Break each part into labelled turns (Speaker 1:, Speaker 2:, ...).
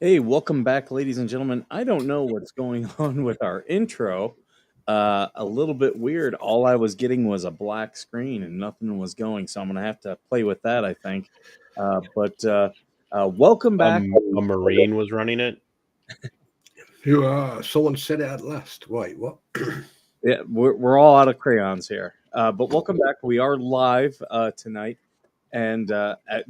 Speaker 1: Hey, welcome back, ladies and gentlemen. I don't know what's going on with our intro. A little bit weird. All I was getting was a black screen and nothing was going, so I'm gonna have to play with that, I think. But welcome back.
Speaker 2: A Marine was running it.
Speaker 3: Someone said it at last. Wait, what?
Speaker 1: Yeah, we're all out of crayons here. But welcome back. We are live tonight, and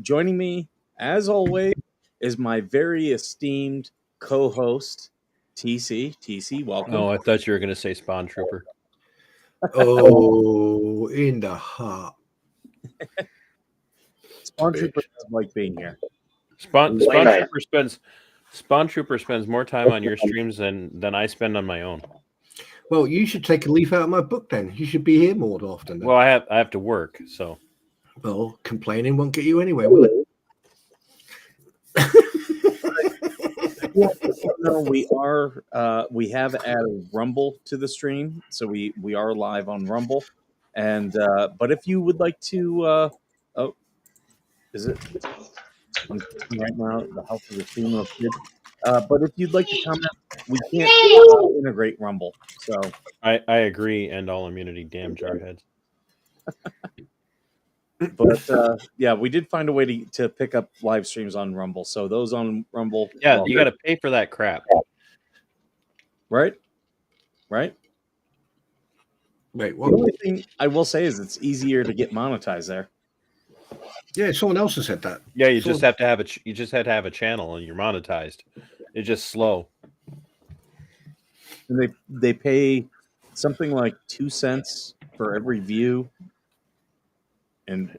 Speaker 1: joining me, as always, is my very esteemed co-host, TC. TC, welcome.
Speaker 2: Oh, I thought you were going to say Spawn Trooper.
Speaker 3: Oh, in the heart.
Speaker 1: Spawn Trooper doesn't like being here.
Speaker 2: Spawn Trooper spends more time on your streams than I spend on my own.
Speaker 3: Well, you should take a leaf out of my book then. You should be here more often. Then.
Speaker 2: Well, I have to work, so.
Speaker 3: Well, complaining won't get you anywhere, will it?
Speaker 1: No, we have added Rumble to the stream, so we are live on Rumble. And but if you would like to, is it I'm right now? The health of the stream looks good. But if you'd like to comment, we can't integrate Rumble. So
Speaker 2: I agree. End all immunity, damn jarheads.
Speaker 1: But yeah, we did find a way to pick up live streams on Rumble. So those on Rumble,
Speaker 2: yeah, you got to pay for that crap,
Speaker 1: right?
Speaker 3: Wait, what?
Speaker 1: The only thing I will say is it's easier to get monetized there.
Speaker 3: Yeah, someone else has said that.
Speaker 2: Yeah, you just have to have a channel and you're monetized. It's just slow.
Speaker 1: And they pay something like 2 cents for every view, and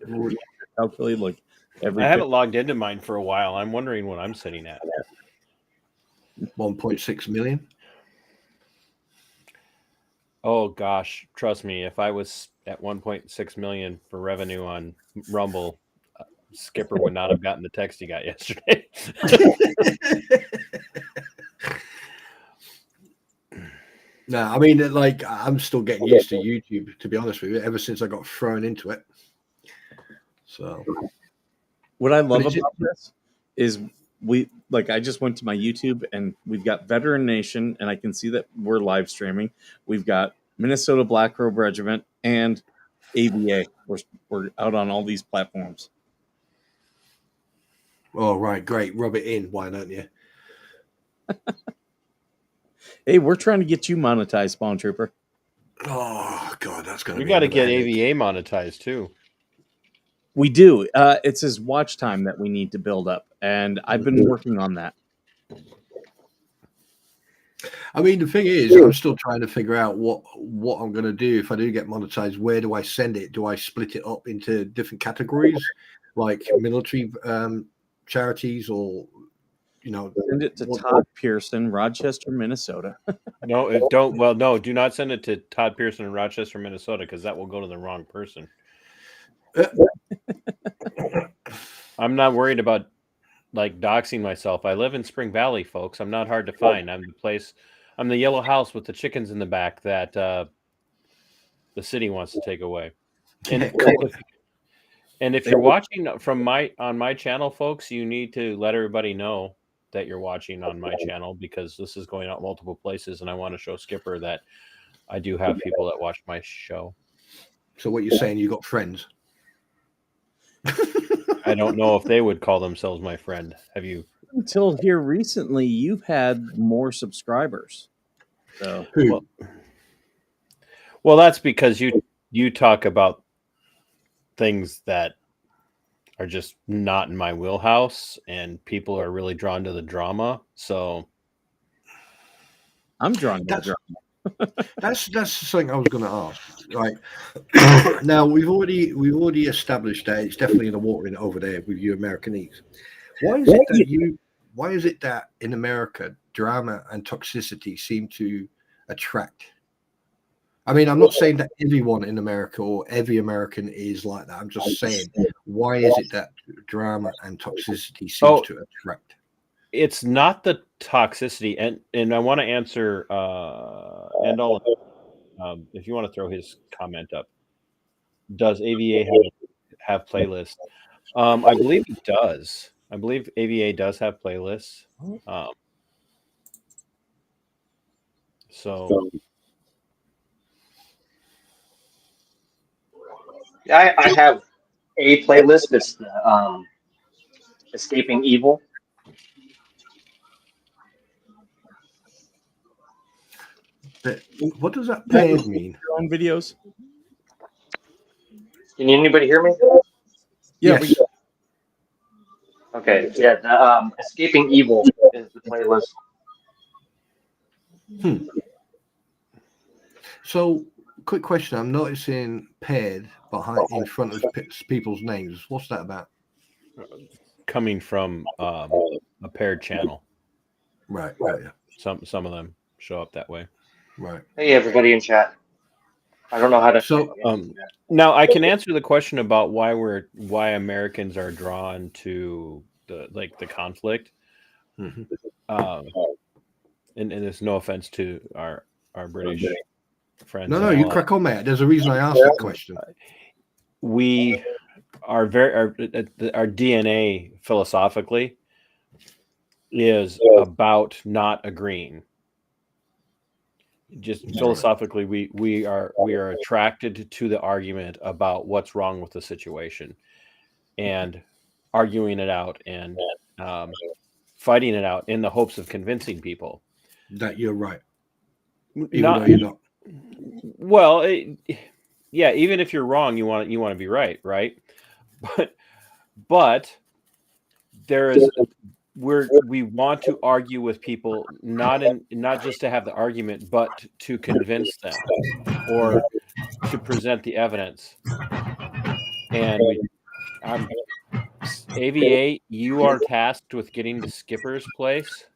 Speaker 1: calculate like every.
Speaker 2: I haven't logged into mine for a while. I'm wondering what I'm sitting at.
Speaker 3: 1.6 million.
Speaker 2: Oh gosh, trust me, if I was at 1.6 million for revenue on Rumble, Skipper would not have gotten the text he got yesterday.
Speaker 3: No, I mean, like, I'm still getting used to YouTube, to be honest with you, ever since I got thrown into it. So,
Speaker 1: what I love about this is I just went to my YouTube and we've got Veteran Nation, and I can see that we're live streaming. We've got Minnesota Black Robe Regiment and AVA. We're out on all these platforms.
Speaker 3: Oh, right, great. Rub it in. Why don't you?
Speaker 1: Hey, we're trying to get you monetized, Spawn Trooper.
Speaker 3: Oh, God, that's going to be...
Speaker 2: We got to get AVA monetized, too.
Speaker 1: We do. It's his watch time that we need to build up, and I've been working on that.
Speaker 3: I mean, the thing is, I'm still trying to figure out what I'm going to do if I do get monetized. Where do I send it? Do I split it up into different categories, like military charities, or
Speaker 1: send it to Todd Pearson, Rochester, Minnesota?
Speaker 2: No, don't. Well, no, do not send it to Todd Pearson in Rochester, Minnesota, because that will go to the wrong person. I'm not worried about doxing myself. I live in Spring Valley, folks. I'm not hard to find. I'm the yellow house with the chickens in the back that the city wants to take away. And if you're watching on my channel, folks, you need to let everybody know that you're watching on my channel, because this is going out multiple places, and I want to show Skipper that I do have people that watch my show.
Speaker 3: So what you're saying, you got friends?
Speaker 2: I don't know if they would call themselves my friend. Have you?
Speaker 1: Until here recently, you've had more subscribers. So,
Speaker 2: well, that's because you talk about things that are just not in my wheelhouse, and people are really drawn to the drama. So
Speaker 1: I'm drawn to the drama.
Speaker 3: That's something I was going to ask. Right now, we've already established that it's definitely in the water over there with you Americanese. Why is it that in America drama and toxicity seem to attract? I mean, I'm not saying that everyone in America or every American is like that. I'm just saying, why is it that drama and toxicity seems to attract?
Speaker 2: It's not the toxicity, and I want to answer Endall, if you want to throw his comment up. Does AVA have playlists? I believe it does. I believe AVA does have playlists. So
Speaker 4: Yeah, I have a playlist. It's Escaping Evil.
Speaker 3: But what does that paired mean?
Speaker 1: Your own videos?
Speaker 4: Can anybody hear me?
Speaker 1: Yeah,
Speaker 3: Yes.
Speaker 4: Okay, yeah. Escaping Evil is the playlist.
Speaker 3: So, quick question. I'm noticing paired behind in front of people's names. What's that about?
Speaker 2: coming from a paired channel.
Speaker 3: Right. Yeah.
Speaker 2: Some of them show up that way.
Speaker 3: Right.
Speaker 4: Hey, everybody in chat. I don't know how to.
Speaker 3: So,
Speaker 2: now I can answer the question about why Americans are drawn to the conflict.
Speaker 3: mhm.
Speaker 2: And there's no offense to our British friends.
Speaker 3: No,
Speaker 2: and
Speaker 3: you
Speaker 2: all
Speaker 3: crack on, mate. There's a reason I asked that question.
Speaker 2: We are our DNA philosophically is about not agreeing. Just philosophically, we are attracted to the argument about what's wrong with the situation, and arguing it out and fighting it out in the hopes of convincing people
Speaker 3: That you're right, even
Speaker 2: not
Speaker 3: though you're not.
Speaker 2: well. Yeah, even if you're wrong, you want to be right, but there is we want to argue with people not just to have the argument, but to convince them or to present the evidence. And AVA, you are tasked with getting to Skipper's place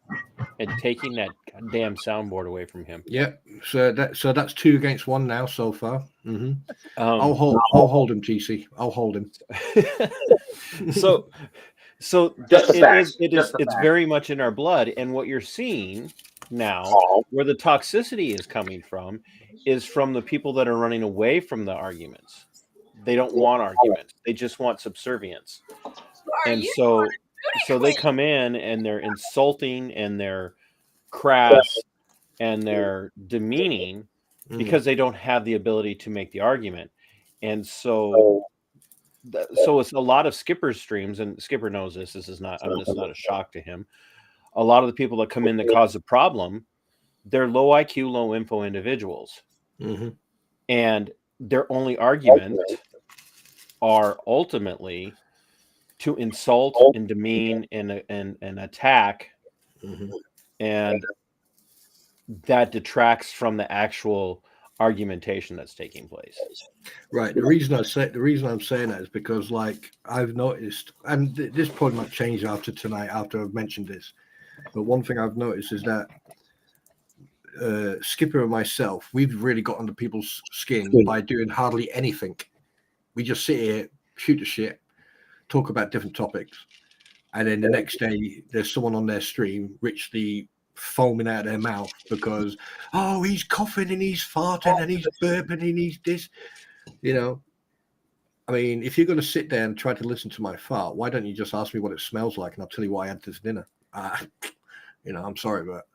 Speaker 2: and taking that damn soundboard away from him.
Speaker 3: Yeah. So that's 2 against 1 now so far. Mm-hmm. I'll hold him, TC. I'll hold him.
Speaker 2: So
Speaker 4: Just the facts.
Speaker 2: It's very much in our blood, and what you're seeing now, where the toxicity is coming from, is from the people that are running away from the arguments. They don't want arguments; they just want subservience. And so they come in and they're insulting and they're crass and they're demeaning because they don't have the ability to make the argument. And so it's a lot of Skipper's streams, and Skipper knows this. This is not a shock to him. A lot of the people that come in that cause the problem, they're low IQ, low info individuals, and their only arguments are ultimately to insult and demean and attack, and that detracts from the actual argumentation that's taking place.
Speaker 3: Right. The reason I'm saying that is because, like, I've noticed, and this probably might change after tonight, after I've mentioned this, but one thing I've noticed is that Skipper and myself, we've really got under people's skin by doing hardly anything. We just sit here, shoot the shit, talk about different topics, and then the next day there's someone on their stream richly foaming out of their mouth because, oh, he's coughing and he's farting and he's burping and he's this, you know. I mean, if you're going to sit there and try to listen to my fart, why don't you just ask me what it smells like and I'll tell you what I had this dinner? I'm sorry, but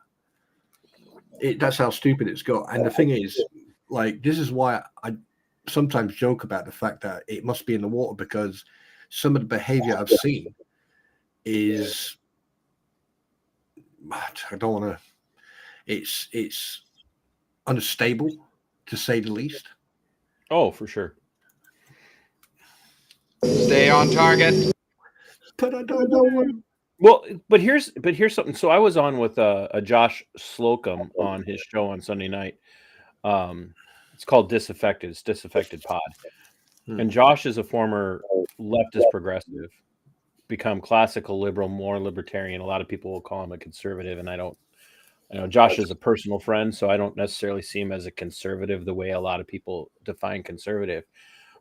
Speaker 3: that's how stupid it's got. And the thing is, like, this is why I sometimes joke about the fact that it must be in the water, because some of the behavior I've seen is, I don't want to, it's unstable, to say the least.
Speaker 2: Oh, for sure.
Speaker 5: Stay on target.
Speaker 3: But I don't know.
Speaker 2: Well, but here's something. So I was on with a Josh Slocum on his show on Sunday night. It's called Disaffected. It's Disaffected Pod. And Josh is a former leftist progressive, become classical liberal, more libertarian. A lot of people will call him a conservative, and I don't. Josh is a personal friend, so I don't necessarily see him as a conservative the way a lot of people define conservative.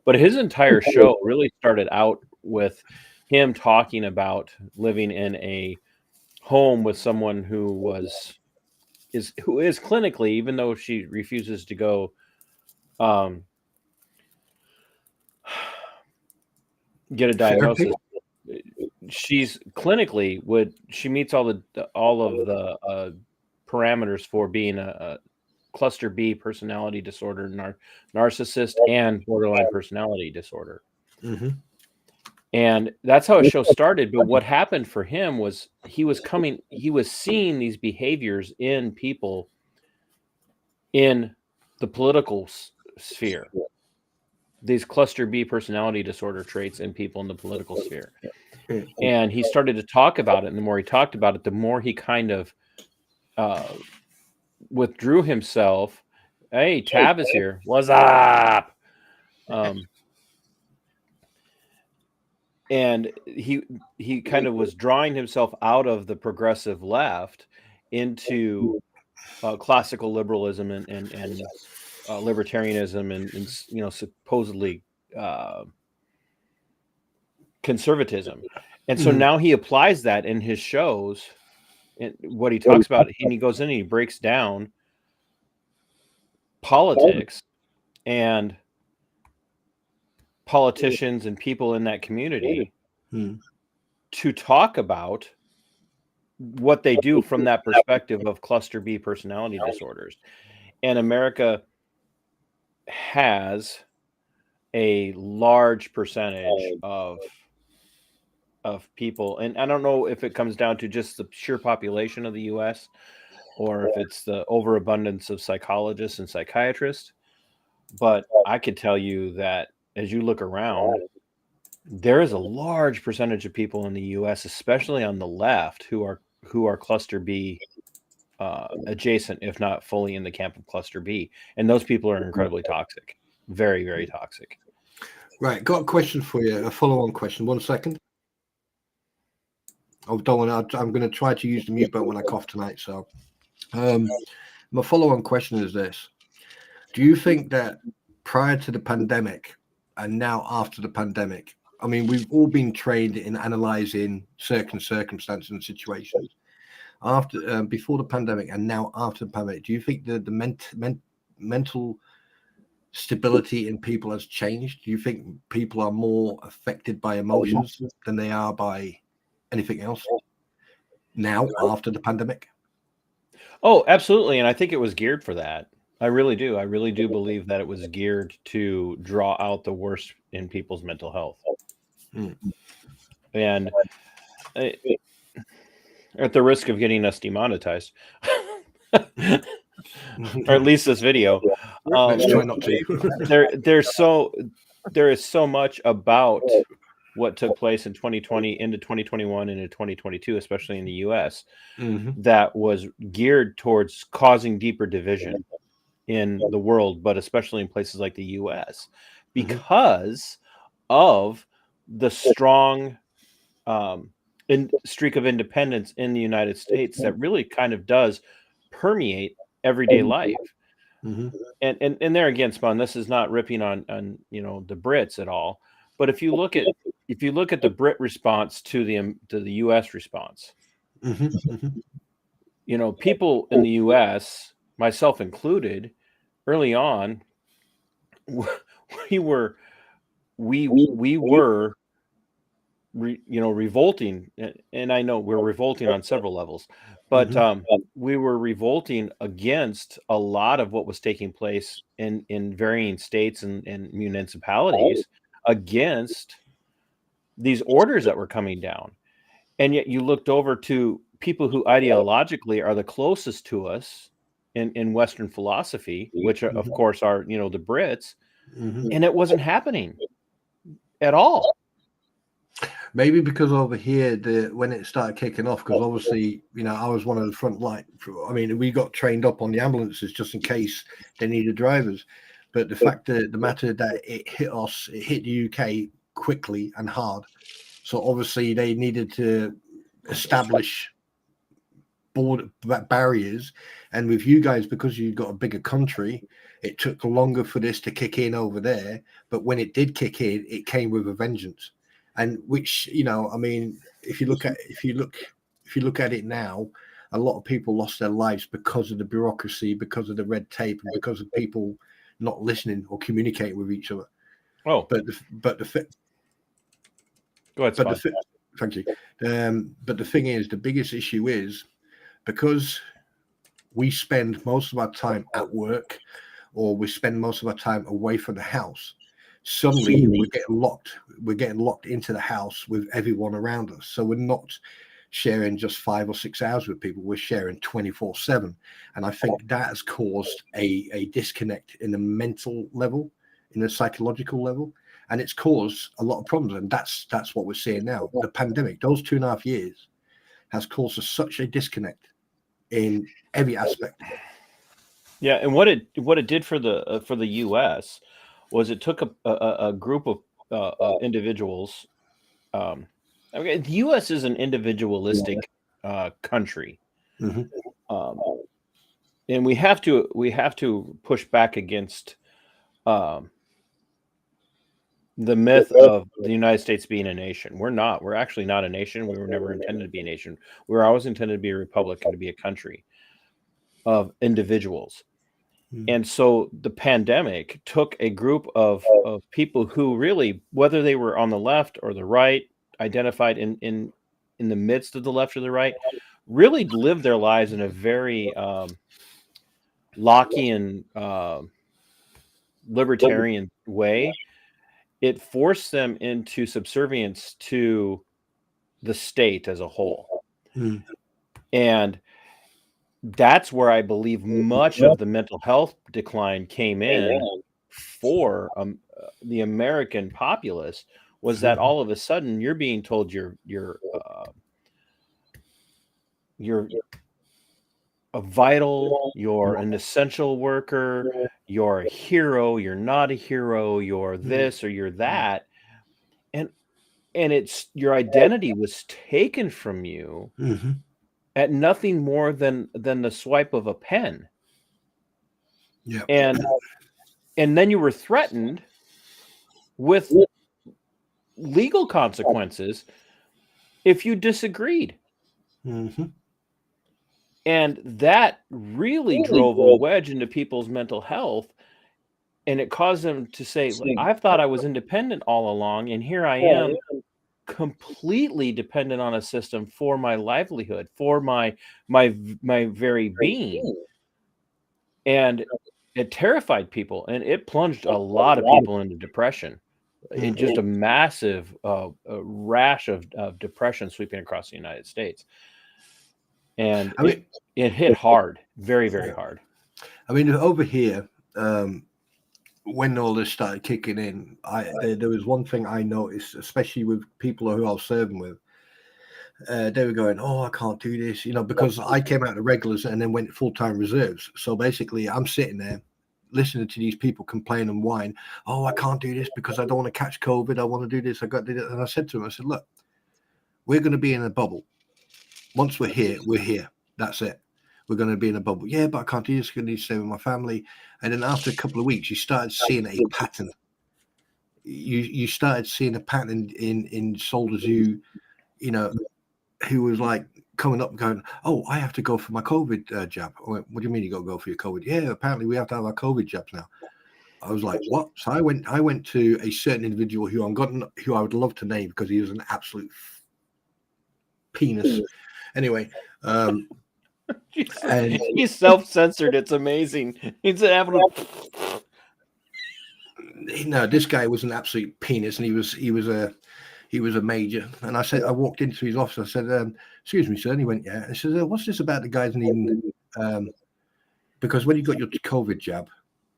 Speaker 2: But his entire show really started out with him talking about living in a home with someone who is clinically, even though she refuses to go get a diagnosis, she's clinically she meets all of the parameters for being a cluster B personality disorder, narcissist, and borderline personality disorder.
Speaker 3: Mm-hmm.
Speaker 2: And that's how his show started. But what happened for him was he was seeing these behaviors in people in the political sphere, these cluster B personality disorder traits in people in the political sphere. And he started to talk about it. And the more he talked about it, the more he kind of withdrew himself. Hey, Tab is here. What's up? And he kind of was drawing himself out of the progressive left into classical liberalism and libertarianism and supposedly conservatism. And so now he applies that in his shows, and what he talks about, and he goes in and he breaks down politics and politicians and people in that community to talk about what they do from that perspective of cluster B personality disorders. And America has a large percentage of people, and I don't know if it comes down to just the sheer population of the US or if it's the overabundance of psychologists and psychiatrists, but I could tell you that as you look around, there is a large percentage of people in the US, especially on the left, who are cluster B adjacent, if not fully in the camp of cluster B. And those people are incredibly toxic. Very, very toxic.
Speaker 3: Right. Got a question for you, a follow-on question. 1 second. I don't want to, I'm going to try to use the mute button when I cough tonight. So my follow-on question is this. Do you think that prior to the pandemic and now after the pandemic, I mean, we've all been trained in analyzing certain circumstances and situations. After, before the pandemic and now after the pandemic, do you think that the mental stability in people has changed? Do you think people are more affected by emotions than they are by anything else now after the pandemic?
Speaker 2: Oh, absolutely. And I think it was geared for that. I really do. I really do believe that it was geared to draw out the worst in people's mental health. And at the risk of getting us demonetized, or at least this video,
Speaker 3: Let's try not to.
Speaker 2: there is so much about what took place in 2020 into 2021 into 2022, especially in the US, that was geared towards causing deeper division in the world, but especially in places like the US, because of the strong streak of independence in the United States that really kind of does permeate everyday life. And there again, Spawn, this is not ripping on the Brits at all, but if you look at the Brit response to the US response, people in the US, myself included, early on, we were revolting, and I know we're revolting on several levels, but we were revolting against a lot of what was taking place in varying states and municipalities against these orders that were coming down. And yet you looked over to people who ideologically are the closest to us in Western philosophy, which of course are, the Brits, and it wasn't happening at all.
Speaker 3: Maybe because over here, when it started kicking off, because obviously, I was one of the front line. I mean, we got trained up on the ambulances just in case they needed drivers. But the fact that the matter that it hit the UK quickly and hard. So obviously they needed to establish border barriers. And with you guys, because you've got a bigger country, it took longer for this to kick in over there. But when it did kick in, it came with a vengeance. And which, I mean, if you look at it now, a lot of people lost their lives because of the bureaucracy, because of the red tape, and because of people not listening or communicating with each other.
Speaker 2: Oh,
Speaker 3: but the
Speaker 2: go ahead,
Speaker 3: Thank you. But the thing is, the biggest issue is because we spend most of our time at work, or we spend most of our time away from the house. Suddenly, we're getting locked. We're getting locked into the house with everyone around us. So we're not sharing just 5 or 6 hours with people. We're sharing 24/7, and I think that has caused a disconnect in the mental level, in the psychological level, and it's caused a lot of problems. And that's what we're seeing now. The pandemic, those 2.5 years, has caused us such a disconnect in every aspect.
Speaker 2: Yeah, and what it did for the U.S. was it took a group of individuals. Okay, the U.S. is an individualistic country,
Speaker 3: Mhm.
Speaker 2: and we have to push back against the myth of the United States being a nation. We're not. We're actually not a nation. We were never intended to be a nation. We were always intended to be a republic and to be a country of individuals. And so the pandemic took a group of people who really, whether they were on the left or the right, identified in the midst of the left or the right, really lived their lives in a very Lockean, libertarian way. It forced them into subservience to the state as a whole. And that's where I believe much of the mental health decline came in for the American populace, was that all of a sudden you're being told you're a vital, you're an essential worker, you're a hero, you're not a hero, you're this or you're that, and it's your identity was taken from you at nothing more than the swipe of a pen.
Speaker 3: Yeah.
Speaker 2: And then you were threatened with legal consequences if you disagreed. And that really drove a wedge into people's mental health. And it caused them to say, I've thought I was independent all along, and here I am completely dependent on a system for my livelihood, for my very being. And it terrified people, and it plunged a lot of people into depression. It just a massive rash of depression sweeping across the United States. And
Speaker 3: I mean,
Speaker 2: it hit hard, very, very hard.
Speaker 3: I mean, over here, when all this started kicking in, there was one thing I noticed, especially with people who I was serving with. They were going, oh, I can't do this, because I came out of the regulars and then went full-time reserves. So basically, I'm sitting there listening to these people complain and whine, oh, I can't do this because I don't want to catch COVID. I want to do this. I got to do that. And I said to them, I said, look, we're going to be in a bubble. Once we're here, we're here. That's it. We're going to be in a bubble. Yeah, but I can't do this. I need to stay with my family. And then after a couple of weeks, you started seeing a pattern. You started seeing a pattern in soldiers who was like coming up and going, oh, I have to go for my COVID jab. I went, what do you mean you got to go for your COVID? Yeah, apparently we have to have our COVID jabs now. I was like, what? So I went to a certain individual who I would love to name because he was an absolute penis. Anyway, and
Speaker 2: he's self-censored. It's amazing. He's having
Speaker 3: this guy was an absolute penis, and he was a major. And I walked into his office. I said, excuse me, sir. And he went, yeah. And he said, what's this about the guys needing? Because when you got your COVID jab,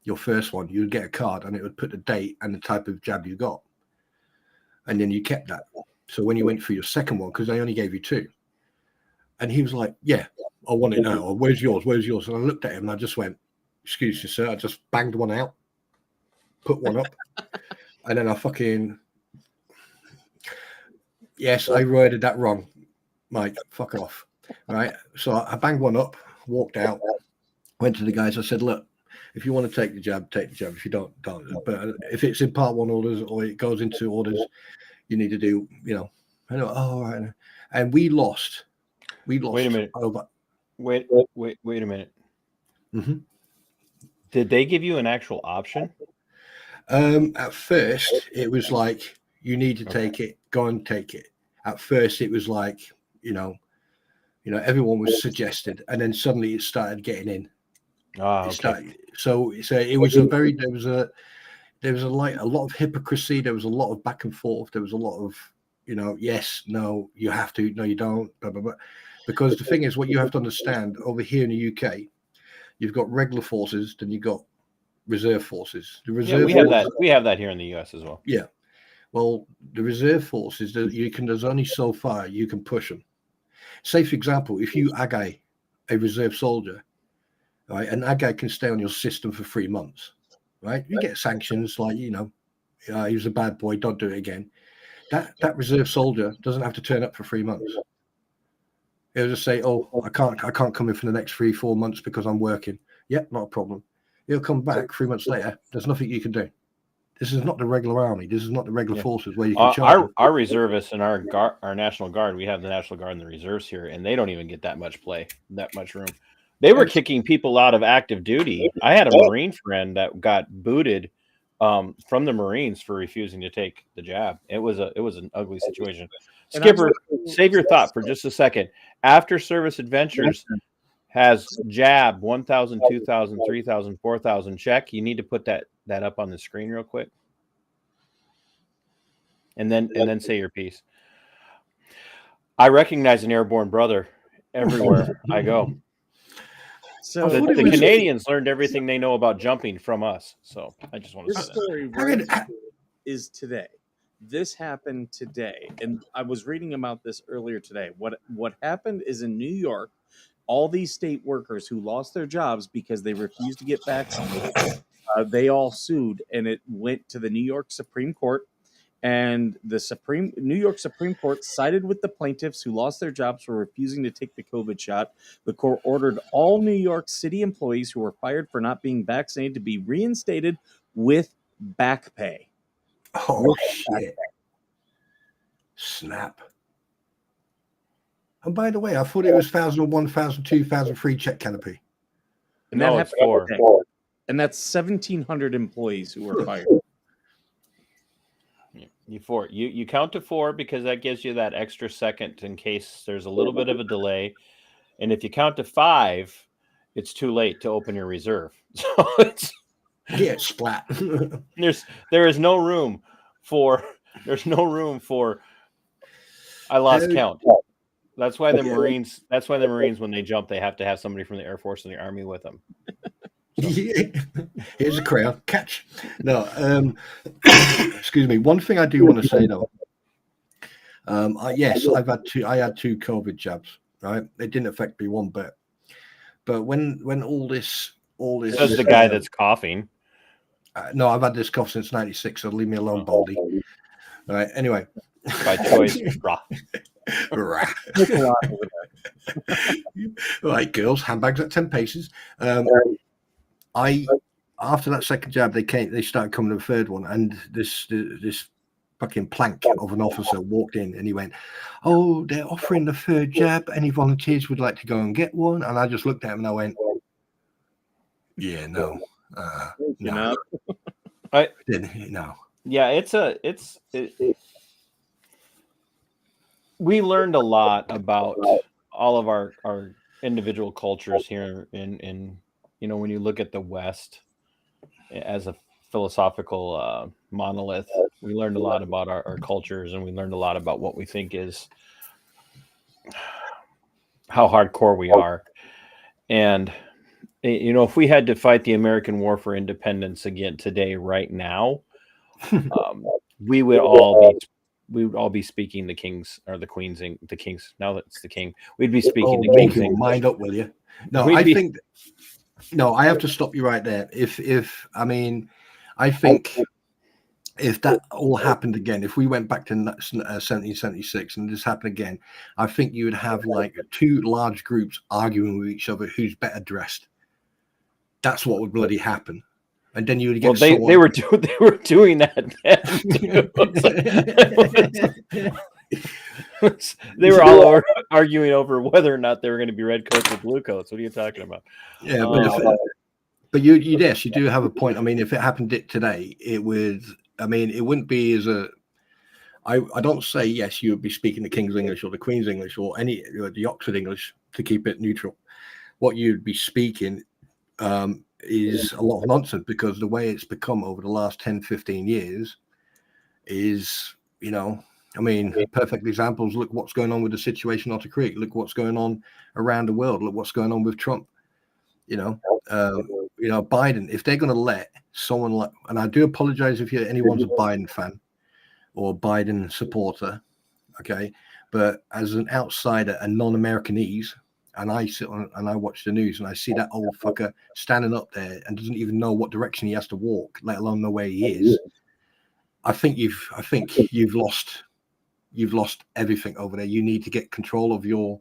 Speaker 3: your first one, you'd get a card and it would put the date and the type of jab you got. And then you kept that. So when you went for your second one, because they only gave you 2. And he was like, yeah, I want it now. Or where's yours? Where's yours? And I looked at him and I just went, excuse me, sir. I just banged one out, put one up. And then I fucking... Yes, I worded that wrong, Mike. Fuck off. Right. So I banged one up, walked out, went to the guys. I said, look, if you want to take the jab, take the jab. If you don't. But if it's in part 1 orders or it goes into orders, you need to do, I know, oh, all right. And we lost. Wait a minute. Wait
Speaker 2: a minute.
Speaker 3: Mm-hmm.
Speaker 2: Did they give you an actual option?
Speaker 3: At first, it was like, you need to take it, go and take it. at first it was like, everyone was suggested, and then suddenly it started getting in.
Speaker 2: Ah,
Speaker 3: It
Speaker 2: okay.
Speaker 3: started, so it was there was a lot of hypocrisy. There was a lot of back and forth. There was a lot of, yes, no, you have to, no, you don't, blah, blah, blah. Because the thing is, what you have to understand over here in the UK, you've got regular forces, then you've got reserve forces. The reserve
Speaker 2: We have
Speaker 3: forces,
Speaker 2: that. We have that here in the US as well.
Speaker 3: Yeah. Well, the reserve forces, there's only so far you can push them. Say, for example, if you ag a reserve soldier, right, an ag can stay on your system for 3 months, right? You get sanctions like, he was a bad boy, don't do it again. That reserve soldier doesn't have to turn up for 3 months. He'll just say, "Oh, I can't come in for the next 3-4 months because I'm working." Yep, not a problem. He'll come back 3 months later. There's nothing you can do. This is not the regular army. This is not the regular forces where you can charge.
Speaker 2: Our reservists and our National Guard, we have the National Guard and the reserves here, and they don't even get that much play, that much room. They were kicking people out of active duty. I had a Marine friend that got booted from the Marines for refusing to take the jab. It was an ugly situation. Skipper, save your thought for just a second. After Service Adventures has jab 1,000, 2,000, 3,000, 4,000 check. You need to put that up on the screen real quick, and then say your piece. I recognize an airborne brother everywhere I go.
Speaker 1: So
Speaker 2: The Canadians learned everything they know about jumping from us. So I just want to
Speaker 1: this
Speaker 2: say
Speaker 1: story is today. This happened today, and I was reading about this earlier today. What happened is in New York, all these state workers who lost their jobs because they refused to get vaccinated, they all sued, and it went to the New York Supreme Court. And the New York Supreme Court sided with the plaintiffs who lost their jobs for refusing to take the COVID shot. The court ordered all New York City employees who were fired for not being vaccinated to be reinstated with back pay.
Speaker 3: Oh, shit. Snap. And by the way, I thought it was 1,001, 1,002, 1,003 check canopy.
Speaker 1: And
Speaker 2: No,
Speaker 1: that
Speaker 2: it's
Speaker 1: happened
Speaker 2: 4.
Speaker 1: today. And that's 1,700 employees who were fired.
Speaker 2: You count to 4 because that gives you that extra second in case there's a little bit of a delay. And if you count to 5, it's too late to open your reserve. So
Speaker 3: Splat.
Speaker 2: there is no room for I lost count. That's why the Marines when they jump, they have to have somebody from the Air Force and the Army with them.
Speaker 3: Here's a crowd catch. No, excuse me. One thing I do want to say though, yes, I had two COVID jabs. Right, it didn't affect me one bit. But when all this,
Speaker 2: Says the guy that's coughing.
Speaker 3: No, I've had this cough since '96, so leave me alone, Baldy. All right. Anyway,
Speaker 2: by choice.
Speaker 3: Right, girls, handbags at 10 paces. After that second jab, they started coming to the third one, and this fucking plank of an officer walked in, and he went, "Oh, they're offering the third jab. Any volunteers would like to go and get one?" And I just looked at him and I went, "Yeah, no, no, no."
Speaker 2: Yeah, we learned a lot about all of our individual cultures here in when you look at the West as a philosophical monolith, we learned a lot about our cultures, and we learned a lot about what we think is how hardcore we are. And if we had to fight the American War for Independence again today, right now, we would all be speaking the King's or the Queen's, the King's. Now that it's the King, we'd be speaking the King's English.
Speaker 3: Mind up, will you? No, No, I have to stop you right there. I think if that all happened again, if we went back to 1776 and this happened again, I think you would have like two large groups arguing with each other who's better dressed. That's what would bloody happen. And then you would get
Speaker 2: they were doing that then too. They were all arguing over whether or not they were going to be red coats or blue coats. What are you talking about?
Speaker 3: Yeah, but you do have a point. I mean, if it happened today, it wouldn't be as I don't say yes, you would be speaking the King's English or the Queen's English or the Oxford English to keep it neutral. What you'd be speaking is a lot of nonsense, because the way it's become over the last 10, 15 years is, I mean, perfect examples. Look what's going on with the situation Otter Creek. Look what's going on around the world. Look what's going on with Trump. Biden, if they're going to let someone like, and I do apologize if anyone's a Biden fan or Biden supporter, okay, but as an outsider and non-Americanese, and I sit on and I watch the news and I see that old fucker standing up there and doesn't even know what direction he has to walk, let alone know where he is. I think you've lost everything over there. You need to get control of your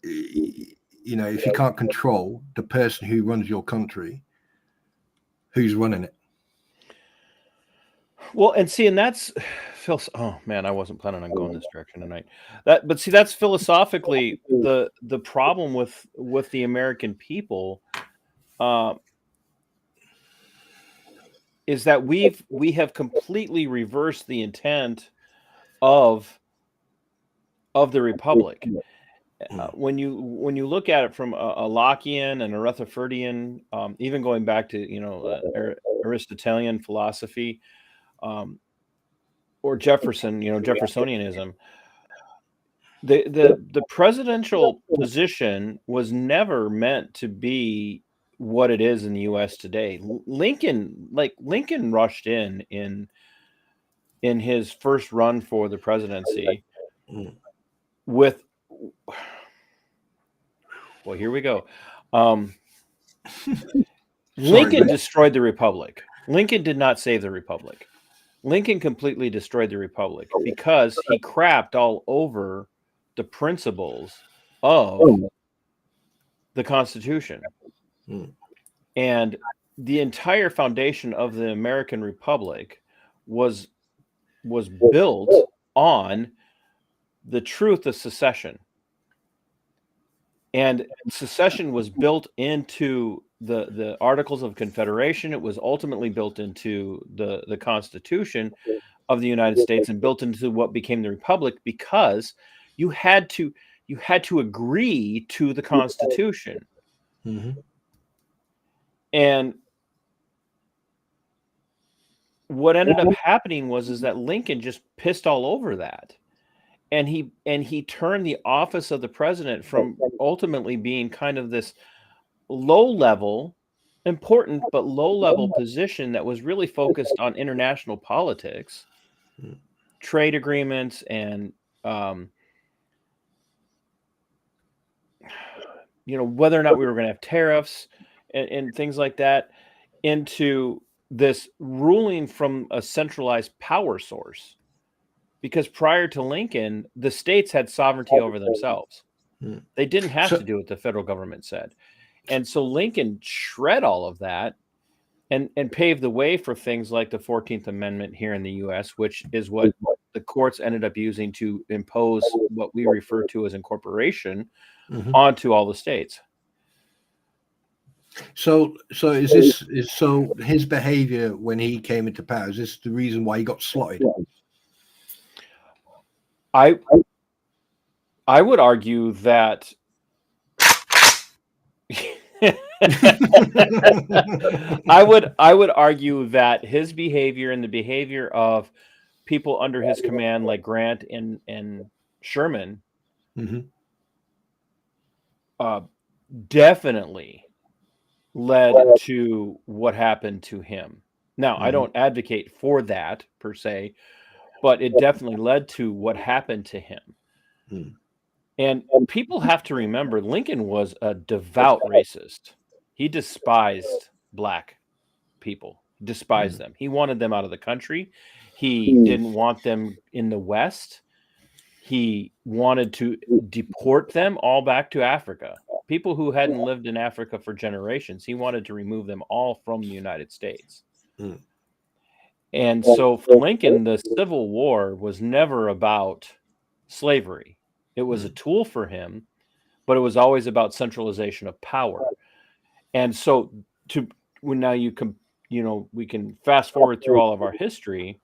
Speaker 3: if you can't control the person who runs your country, who's running it?
Speaker 2: Well, and see, and that's Phil. Oh man, I wasn't planning on going this direction tonight. But see, that's philosophically the problem with the American people, is that we have completely reversed the intent of the Republic. When you look at it from a Lockean and a Rutherfordian, even going back to Aristotelian philosophy, or Jefferson, Jeffersonianism, the presidential position was never meant to be what it is in the U.S. today. Lincoln rushed in his first run for the presidency with, well, here we go. Lincoln destroyed the Republic. Lincoln did not save the Republic. Lincoln completely destroyed the Republic because he crapped all over the principles of the Constitution. And the entire foundation of the American Republic was built on the truth of secession. And secession was built into the Articles of Confederation. It was ultimately built into the Constitution of the United States and built into what became the Republic, because you had to agree to the Constitution. And what ended up happening is that Lincoln just pissed all over that. And he turned the office of the president from ultimately being kind of this low-level, important but low-level position that was really focused on international politics, trade agreements, and whether or not we were going to have tariffs and things like that, into this ruling from a centralized power source. Because prior to Lincoln, the states had sovereignty over themselves. They didn't have to do what the federal government said. And so Lincoln shred all of that and paved the way for things like the 14th Amendment here in the U.S., which is what the courts ended up using to impose what we refer to as incorporation onto all the states.
Speaker 3: So his behavior when he came into power, is this the reason why he got slotted?
Speaker 2: I would argue that I would argue that his behavior and the behavior of people under his command, like Grant and Sherman, definitely led to what happened to him. Now, I don't advocate for that per se, but it definitely led to what happened to him. And people have to remember, Lincoln was a devout racist. He despised black people, despised them. He wanted them out of the country. He didn't want them in the West. He wanted to deport them all back to Africa. People who hadn't lived in Africa for generations, he wanted to remove them all from the United States. And so for Lincoln, the Civil War was never about slavery. It was a tool for him, but it was always about centralization of power. And so we can fast forward through all of our history.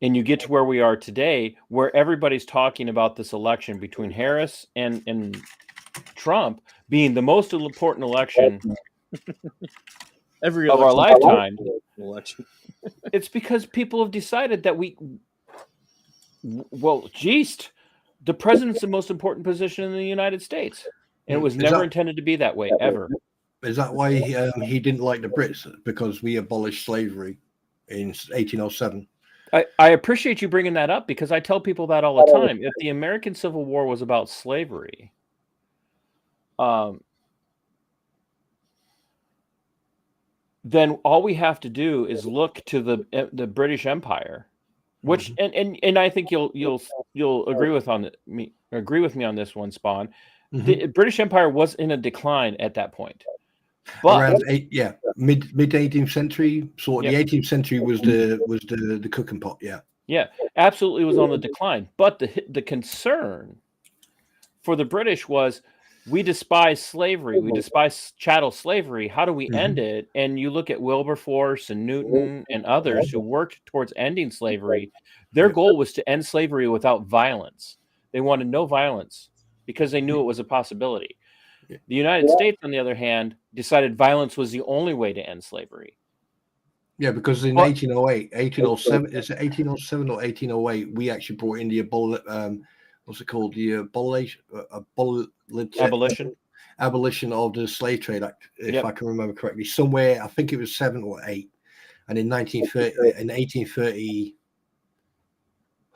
Speaker 2: and you get to where we are today, where everybody's talking about this election between Harris and Trump being the most important election
Speaker 1: Every
Speaker 2: of our
Speaker 1: election-
Speaker 2: lifetime.
Speaker 1: election.
Speaker 2: It's because people have decided that geez, the president's the most important position in the United States. And it was never intended to be that way, ever.
Speaker 3: Is that why he didn't like the Brits? Because we abolished slavery in 1807.
Speaker 2: I appreciate you bringing that up, because I tell people that all the time. If the American Civil War was about slavery, then all we have to do is look to the British Empire, which and I think you'll agree with me on this one, Spawn. The British Empire was in a decline at that point. But
Speaker 3: around mid 18th century, sort of the 18th century was the cooking pot. Yeah,
Speaker 2: absolutely was on the decline. But the concern for the British was, we despise slavery, we despise chattel slavery. How do we end it? And you look at Wilberforce and Newton and others who worked towards ending slavery. Their goal was to end slavery without violence. They wanted no violence because they knew it was a possibility. The United States, on the other hand, decided violence was the only way to end slavery.
Speaker 3: Yeah, because in 1807, is it 1807 or 1808, we actually brought in the what's it called? The abolition of the Slave Trade Act, if I can remember correctly. Somewhere, I think it was 7 or 8. And in 1830,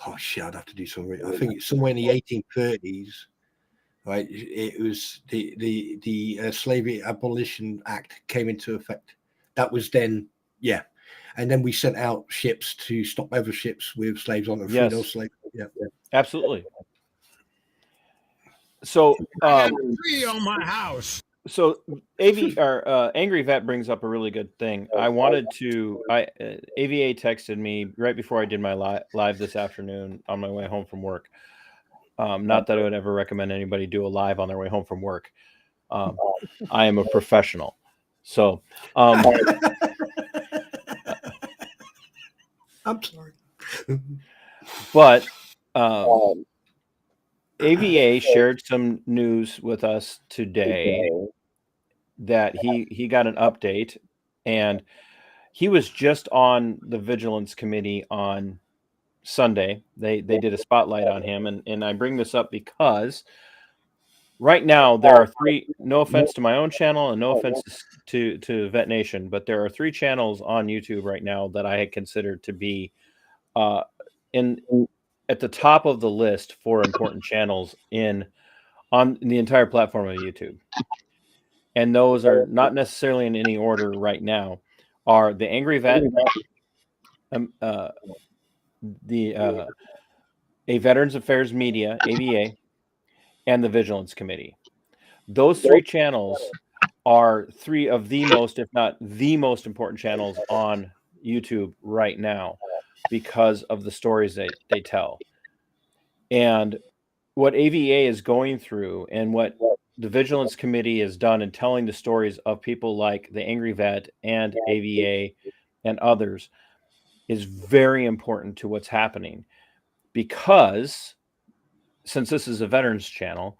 Speaker 3: oh shit, I'd have to do some. I think it's somewhere in the 1830s. Right, it was the Slavery Abolition Act came into effect. That was then, and then we sent out ships to stop other ships with slaves on and free those slaves. Yeah,
Speaker 2: absolutely. So,
Speaker 5: tree on my house.
Speaker 2: So Angry Vet brings up a really good thing. AVA texted me right before I did my live this afternoon on my way home from work. Not that I would ever recommend anybody do a live on their way home from work. I am a professional. So
Speaker 3: I'm sorry.
Speaker 2: But AVA shared some news with us today that he got an update, and he was just on the Vigilance Committee on Sunday. They did a spotlight on him, and I bring this up because right now there are 3, no offense to my own channel and no offense to Vet Nation, but there are 3 channels on YouTube right now that I had considered to be at the top of the list for important channels on the entire platform of YouTube. And those are not necessarily in any order right now. Are the Angry Vet, A Veterans Affairs Media, AVA, and the Vigilance Committee. Those 3 channels are 3 of the most, if not the most important channels on YouTube right now because of the stories they tell. And what AVA is going through and what the Vigilance Committee has done in telling the stories of people like the Angry Vet and AVA and others is very important to what's happening, because since this is a veterans channel,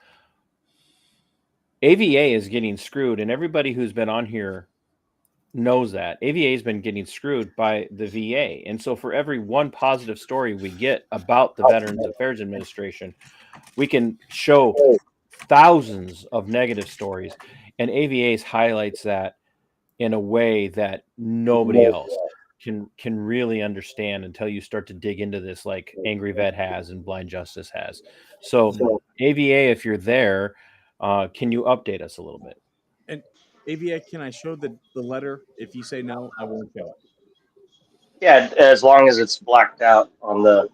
Speaker 2: AVA is getting screwed, and everybody who's been on here knows that AVA has been getting screwed by the VA. And so for every one positive story we get about the Veterans Affairs Administration, we can show thousands of negative stories, and AVA highlights that in a way that nobody else can really understand until you start to dig into this, like Angry Vet has and Blind Justice has. So AVA, if you're there, can you update us a little bit?
Speaker 1: And AVA, can I show the letter? If you say no, I won't show it.
Speaker 4: Yeah, as long as it's blacked out on the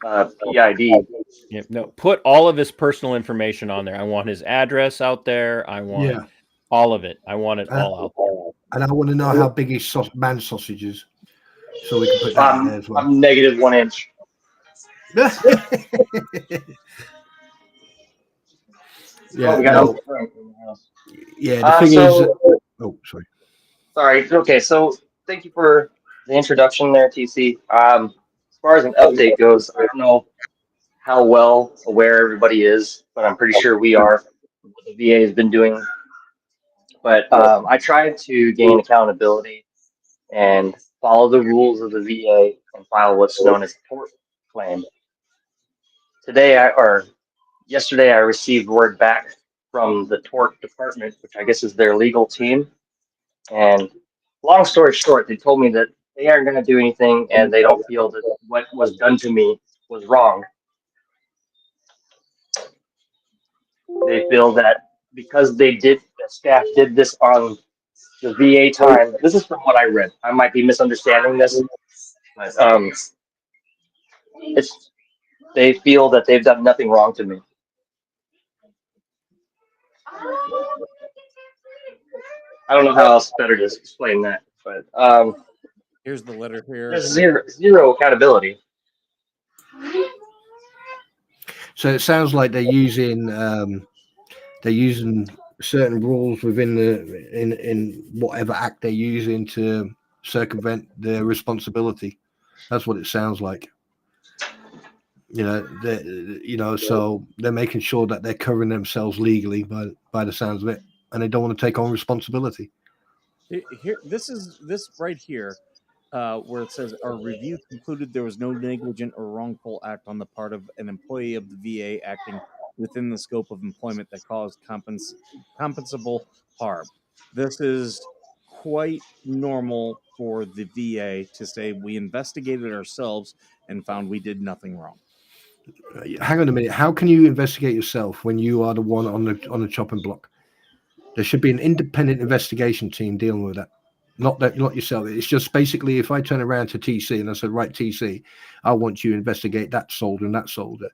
Speaker 4: PID.
Speaker 2: Yeah, no, put all of his personal information on there. I want his address out there. I want all of it. I want it all out there.
Speaker 3: And I want to know how big his man sausage is, so we can put that in there as well.
Speaker 4: I'm -1 inch.
Speaker 3: Yeah,
Speaker 4: we got
Speaker 3: no, yeah. The thing is, oh, sorry.
Speaker 4: Sorry. Okay, so thank you for the introduction there, TC. far as an update goes, I don't know how well aware everybody is, but I'm pretty sure we are what the VA has been doing. But I tried to gain accountability and follow the rules of the VA and file what's known as a tort claim. Yesterday, I received word back from the tort department, which I guess is their legal team. And long story short, they told me that they aren't going to do anything and they don't feel that what was done to me was wrong. They feel that because the staff did this on the VA time. This is from what I read. I might be misunderstanding this, but they feel that they've done nothing wrong to me. I don't know how else better to explain that, but
Speaker 1: Here's the letter here.
Speaker 4: there's zero accountability.
Speaker 3: So it sounds like they're using certain rules within in whatever act they're using to circumvent their responsibility. That's what it sounds like. So they're making sure that they're covering themselves legally by the sounds of it, and they don't want to take on responsibility.
Speaker 1: Here, this right here, where it says our review concluded there was no negligent or wrongful act on the part of an employee of the VA acting within the scope of employment that caused compensable harm. This is quite normal for the VA to say we investigated ourselves and found we did nothing wrong.
Speaker 3: Hang on a minute. How can you investigate yourself when you are the one on the chopping block? There should be an independent investigation team dealing with that. Not yourself. It's just basically if I turn around to TC and I said, right, TC, I want you to investigate that soldier and that soldier,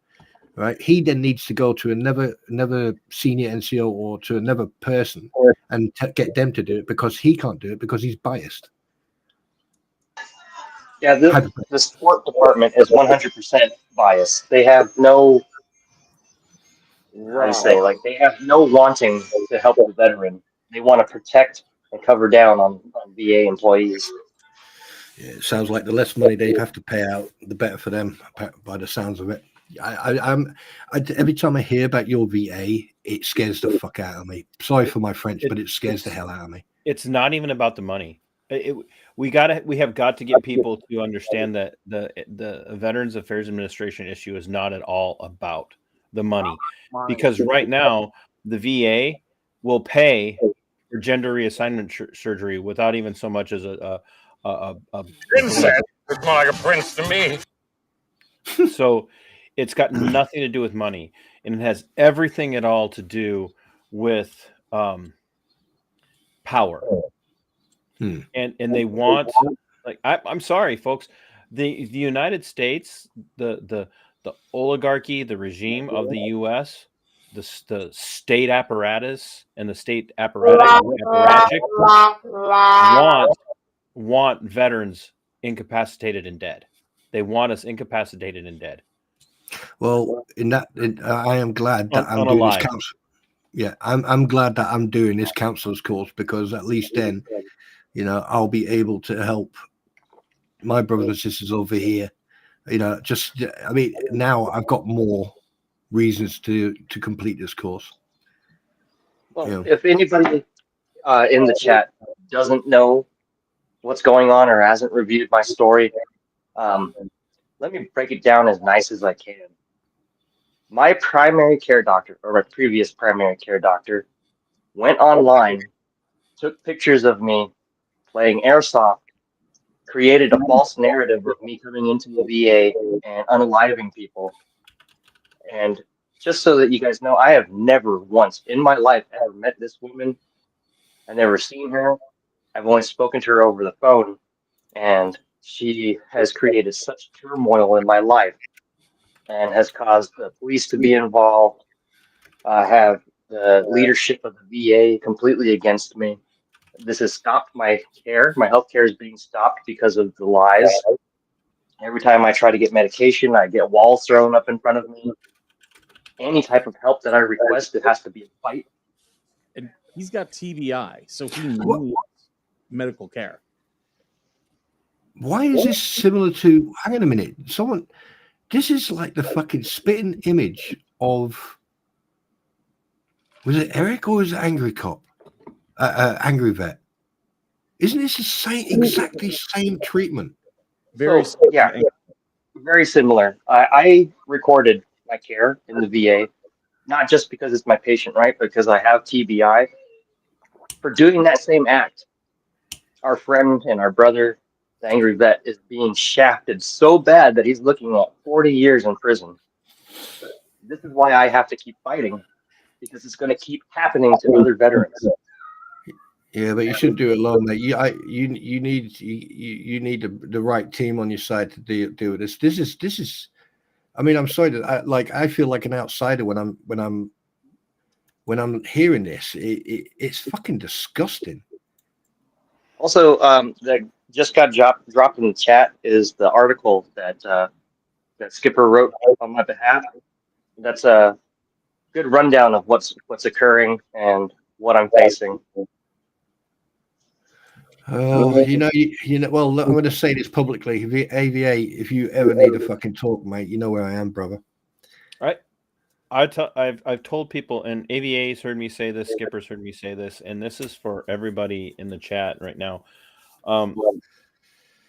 Speaker 3: right? He then needs to go to another senior NCO or to another person and get them to do it because he can't do it because he's biased.
Speaker 4: Yeah, the sport department is 100% biased. They have no, they have no wanting to help the veteran. They want to protect and cover down on VA employees.
Speaker 3: Yeah, it sounds like the less money they have to pay out, the better for them. By the sounds of it, every time I hear about your VA, it scares the fuck out of me. Sorry for my French, but it scares the hell out of me.
Speaker 2: It's not even about the money. We have got to get people to understand that the Veterans Affairs Administration issue is not at all about the money, because right now the VA will pay for gender reassignment surgery without even so much as a
Speaker 5: Princess. It's more like a prince to me.
Speaker 2: So it's got nothing to do with money, and it has everything at all to do with power. And they want, I'm sorry, folks, the United States, the oligarchy, the regime of the U.S., the state apparatus and the state apparatchik want veterans incapacitated and dead. They want us incapacitated and dead.
Speaker 3: Well, I am glad that I'm doing this council. Yeah, I'm glad that I'm doing this counselor's course because at least then, I'll be able to help my brothers and sisters over here. Now I've got more reasons to complete this course.
Speaker 4: Well, if anybody in the chat doesn't know what's going on or hasn't reviewed my story, let me break it down as nice as I can. My primary care doctor, or my previous primary care doctor, went online, took pictures of me playing airsoft, created a false narrative of me coming into the VA and unaliving people. And just so that you guys know, I have never once in my life ever met this woman. I've never seen her. I've only spoken to her over the phone, and she has created such turmoil in my life and has caused the police to be involved, have the leadership of the VA completely against me. This has stopped my care. My health care is being stopped because of the lies. Every time I try to get medication, I get walls thrown up in front of me. Any type of help that I request, it has to be a fight.
Speaker 1: And he's got TBI, so he needs medical care.
Speaker 3: Why is this similar to? Hang on a minute. This is like the fucking spitting image of. Was it Eric or was it Angry Cop? Angry Vet. Isn't this the same, exactly same treatment?
Speaker 1: Very
Speaker 4: So, yeah, very similar. I recorded my care in the VA, not just because it's my patient, right? Because I have TBI. For doing that same act, our friend and our brother, the Angry Vet, is being shafted so bad that he's looking at 40 years in prison. This is why I have to keep fighting, because it's going to keep happening to other veterans.
Speaker 3: Yeah, but you shouldn't do it alone, mate. You need the right team on your side to deal with this. This is. I mean, I'm sorry that I feel like an outsider when I'm hearing this. It's fucking disgusting.
Speaker 4: Also, that just got dropped in the chat is the article that that Skipper wrote on my behalf. That's a good rundown of what's occurring and what I'm facing.
Speaker 3: You know. Well, I'm going to say this publicly. AVA, if you ever need a fucking talk, mate, you know where I am, brother.
Speaker 2: I've told people, and AVA's heard me say this, Skipper's heard me say this, and this is for everybody in the chat right now.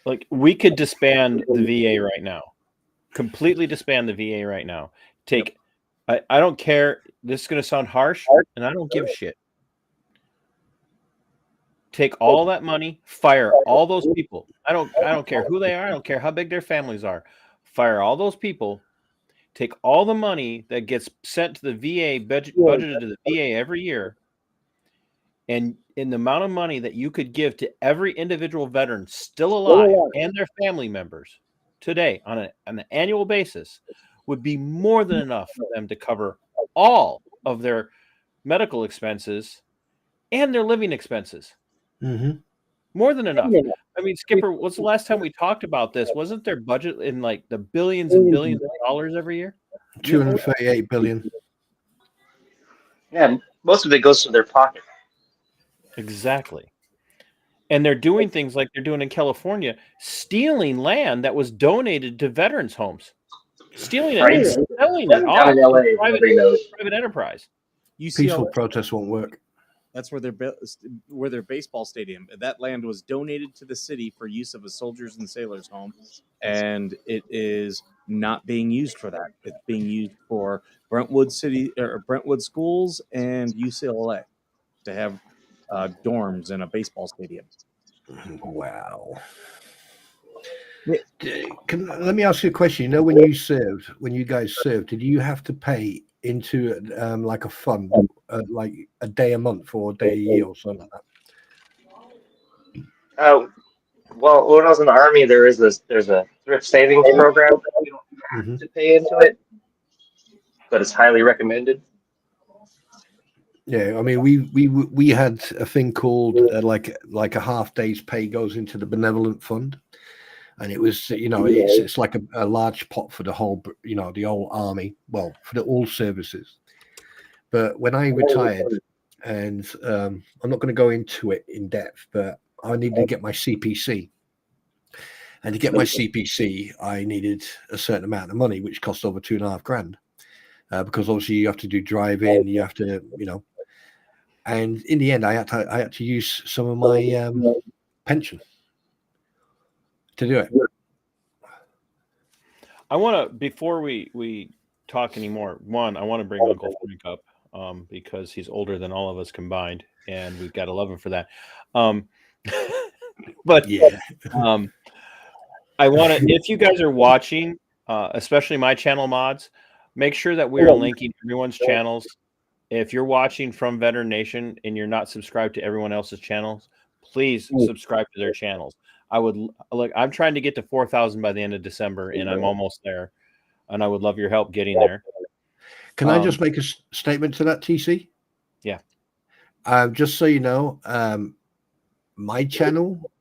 Speaker 2: Like, we could disband the VA right now, completely disband the VA right now. I don't care. This is going to sound harsh, and I don't give a shit. Take all that money, fire all those people. I don't care who they are. I don't care how big their families are. Fire all those people. Take all the money that gets sent to the VA, budgeted to the VA every year, and in the amount of money that you could give to every individual veteran still alive and their family members today on an annual basis would be more than enough for them to cover all of their medical expenses and their living expenses.
Speaker 3: Mm-hmm.
Speaker 2: More than enough. I mean, Skipper, what's the last time we talked about this? Wasn't their budget in like the billions and billions of dollars every year?
Speaker 3: 238 billion.
Speaker 4: Yeah, most of it goes to their pocket.
Speaker 2: Exactly. And they're doing things like they're doing in California, stealing land that was donated to veterans' homes. Stealing it and selling it off to private enterprise.
Speaker 3: Peaceful protest won't work.
Speaker 1: That's where their baseball stadium. That land was donated to the city for use of a soldiers and sailors home, and it is not being used for that. It's being used for Brentwood schools and UCLA to have dorms and a baseball stadium.
Speaker 3: Wow. Let me ask you a question. You know, when you guys served, did you have to pay into like a fund, like a day a month or a day a year or something like
Speaker 4: that? Well, when I was in the Army, there's a thrift savings program. You don't have to pay into it, but it's highly recommended.
Speaker 3: Yeah, I mean, we had a thing called like a half day's pay goes into the benevolent fund, and it was, you know, it's like a large pot for the whole, you know, the whole army, well, for all services. But when I retired, and I'm not going to go into it in depth, but I needed to get my CPC, and to get my CPC, I needed a certain amount of money, which cost over $2.5 grand, because obviously you have to do drive-in, you have to, you know. And in the end, I had to use some of my pension to do it.
Speaker 2: I want to, before we talk anymore, I want to bring Uncle Frank up because he's older than all of us combined, and we've got to love him for that. But yeah, I want to, if you guys are watching, especially my channel mods, make sure that we are linking everyone's channels. If you're watching from Veteran Nation and you're not subscribed to everyone else's channels, please subscribe to their channels. I'm trying to get to 4,000 by the end of December, and I'm almost there. And I would love your help getting there.
Speaker 3: Can I just make a statement to that, TC?
Speaker 2: Yeah.
Speaker 3: Just so you know, my channel,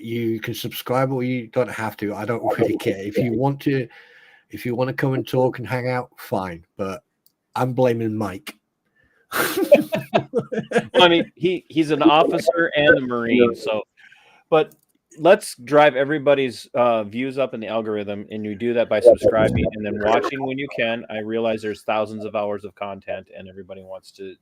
Speaker 3: you can subscribe or you don't have to. I don't really care. If you want to come and talk and hang out, fine. But I'm blaming Mike.
Speaker 2: Well, I mean, he's an officer and a Marine, so. But let's drive everybody's views up in the algorithm, and you do that by subscribing and then watching when you can. I realize there's thousands of hours of content, and everybody wants to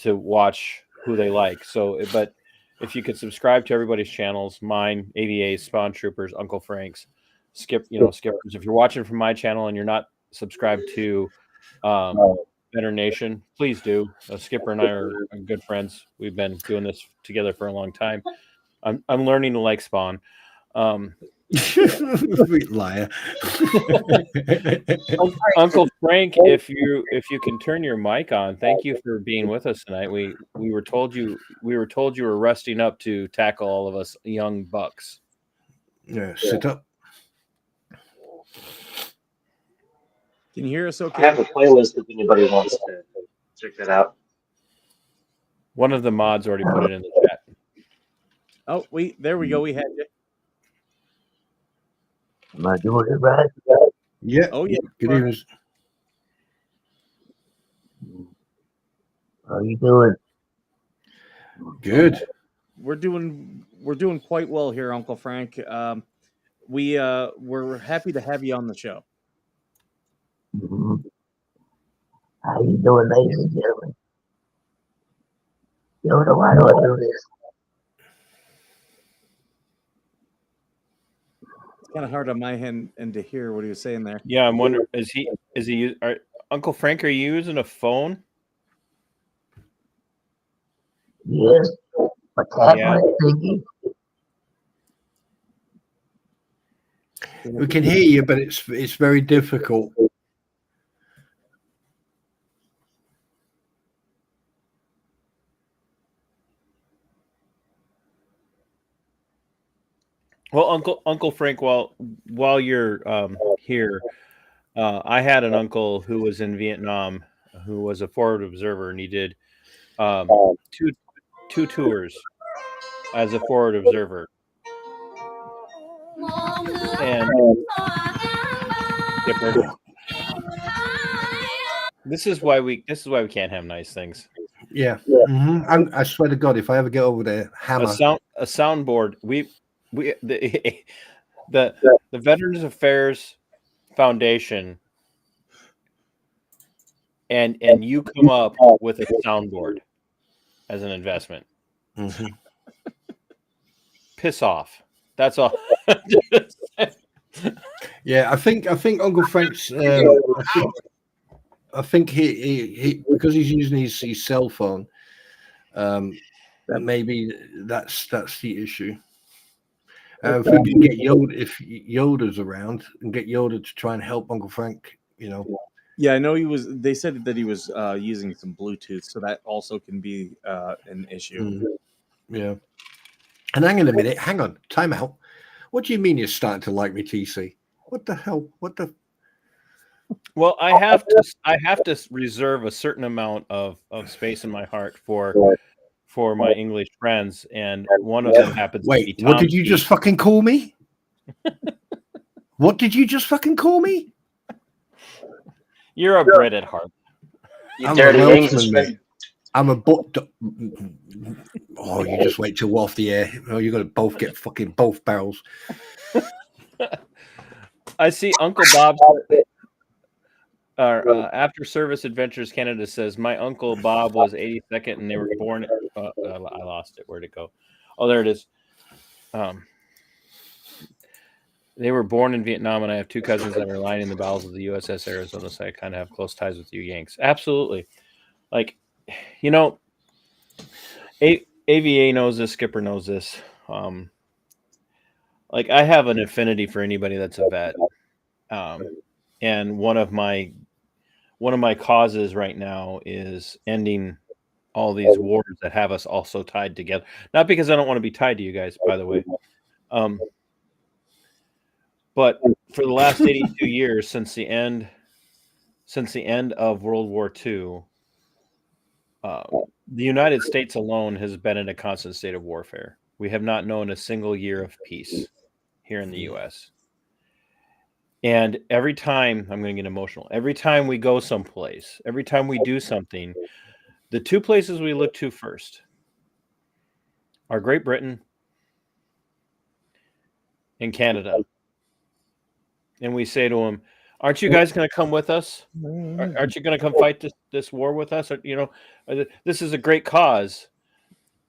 Speaker 2: watch who they like. So, but if you could subscribe to everybody's channels, mine, AVA, Spawn Troopers, Uncle Frank's, Skippers. If you're watching from my channel and you're not subscribed to Better Nation, please do. Skipper and I are good friends. We've been doing this together for a long time. I'm learning to like Spawn.
Speaker 3: Liar.
Speaker 2: Uncle Frank, if you can turn your mic on, thank you for being with us tonight. We were told you were resting up to tackle all of us young bucks.
Speaker 3: Yeah, sit up.
Speaker 1: Can you hear us
Speaker 4: I
Speaker 1: okay?
Speaker 4: have a playlist if anybody wants to check that out.
Speaker 2: One of the mods already put it in the chat.
Speaker 1: Oh, there we go. We had you.
Speaker 6: Am I doing it right?
Speaker 3: Yeah.
Speaker 1: Oh, yeah.
Speaker 3: Good evening.
Speaker 6: How you doing?
Speaker 3: Good.
Speaker 1: We're doing quite well here, Uncle Frank. We're happy to have you on the show.
Speaker 6: Mm-hmm. How you doing, ladies and gentlemen? Yoda, why do I do this?
Speaker 1: It's kind of hard on my end to hear what he was saying there.
Speaker 2: Yeah, I'm wondering, Uncle Frank, are you using a phone?
Speaker 6: Yes, my tablet thingy.
Speaker 3: We can hear you, but it's very difficult.
Speaker 2: Well, Uncle Frank, while you're here, I had an uncle who was in Vietnam, who was a forward observer, and he did two tours as a forward observer. And this is why we can't have nice things.
Speaker 3: Yeah. Mm-hmm. I swear to God, if I ever get over there, hammer.
Speaker 2: A soundboard. The Veterans Affairs Foundation, and you come up with a soundboard as an investment.
Speaker 3: Mm-hmm.
Speaker 2: Piss off. That's all.
Speaker 3: Yeah, I think Uncle Frank's. I think he because he's using his cell phone. Maybe that's the issue. If we can get Yoda, if Yoda's around, and get Yoda to try and help Uncle Frank,
Speaker 1: Yeah, I know he was. They said that he was using some Bluetooth, so that also can be an issue.
Speaker 3: Yeah. And hang on a minute. Hang on. Time out. What do you mean you're starting to like me, TC? What the hell? What the?
Speaker 2: Well, I have to reserve a certain amount of space in my heart for my English friends, and one of them happens to be Tom.
Speaker 3: What did you just fucking call me? What did you just fucking call me?
Speaker 2: You're a Brit at heart.
Speaker 3: I'm a Welshman, mate. I'm a Oh, you just wait till we're off the air. Oh, you're gonna both get fucking both barrels.
Speaker 2: I see Uncle Bob. After Service Adventures Canada says my Uncle Bob was 82nd and they were born. I lost it. Where'd it go? Oh, there it is. They were born in Vietnam, and I have two cousins that are lying in the bowels of the USS Arizona, so I kind of have close ties with you Yanks. Absolutely. Like, AVA knows this. Skipper knows this. Like, I have an affinity for anybody that's a vet. And one of my causes right now is ending all these wars that have us all so tied together. Not because I don't want to be tied to you guys, by the way. But for the last 82 years, since the end of World War II, the United States alone has been in a constant state of warfare. We have not known a single year of peace here in the U.S. And every time, I'm going to get emotional, every time we go someplace, every time we do something, the two places we look to first are Great Britain in Canada, and we say to them, "Aren't you guys going to come with us? Aren't you going to come fight this war with us? Or, this is a great cause."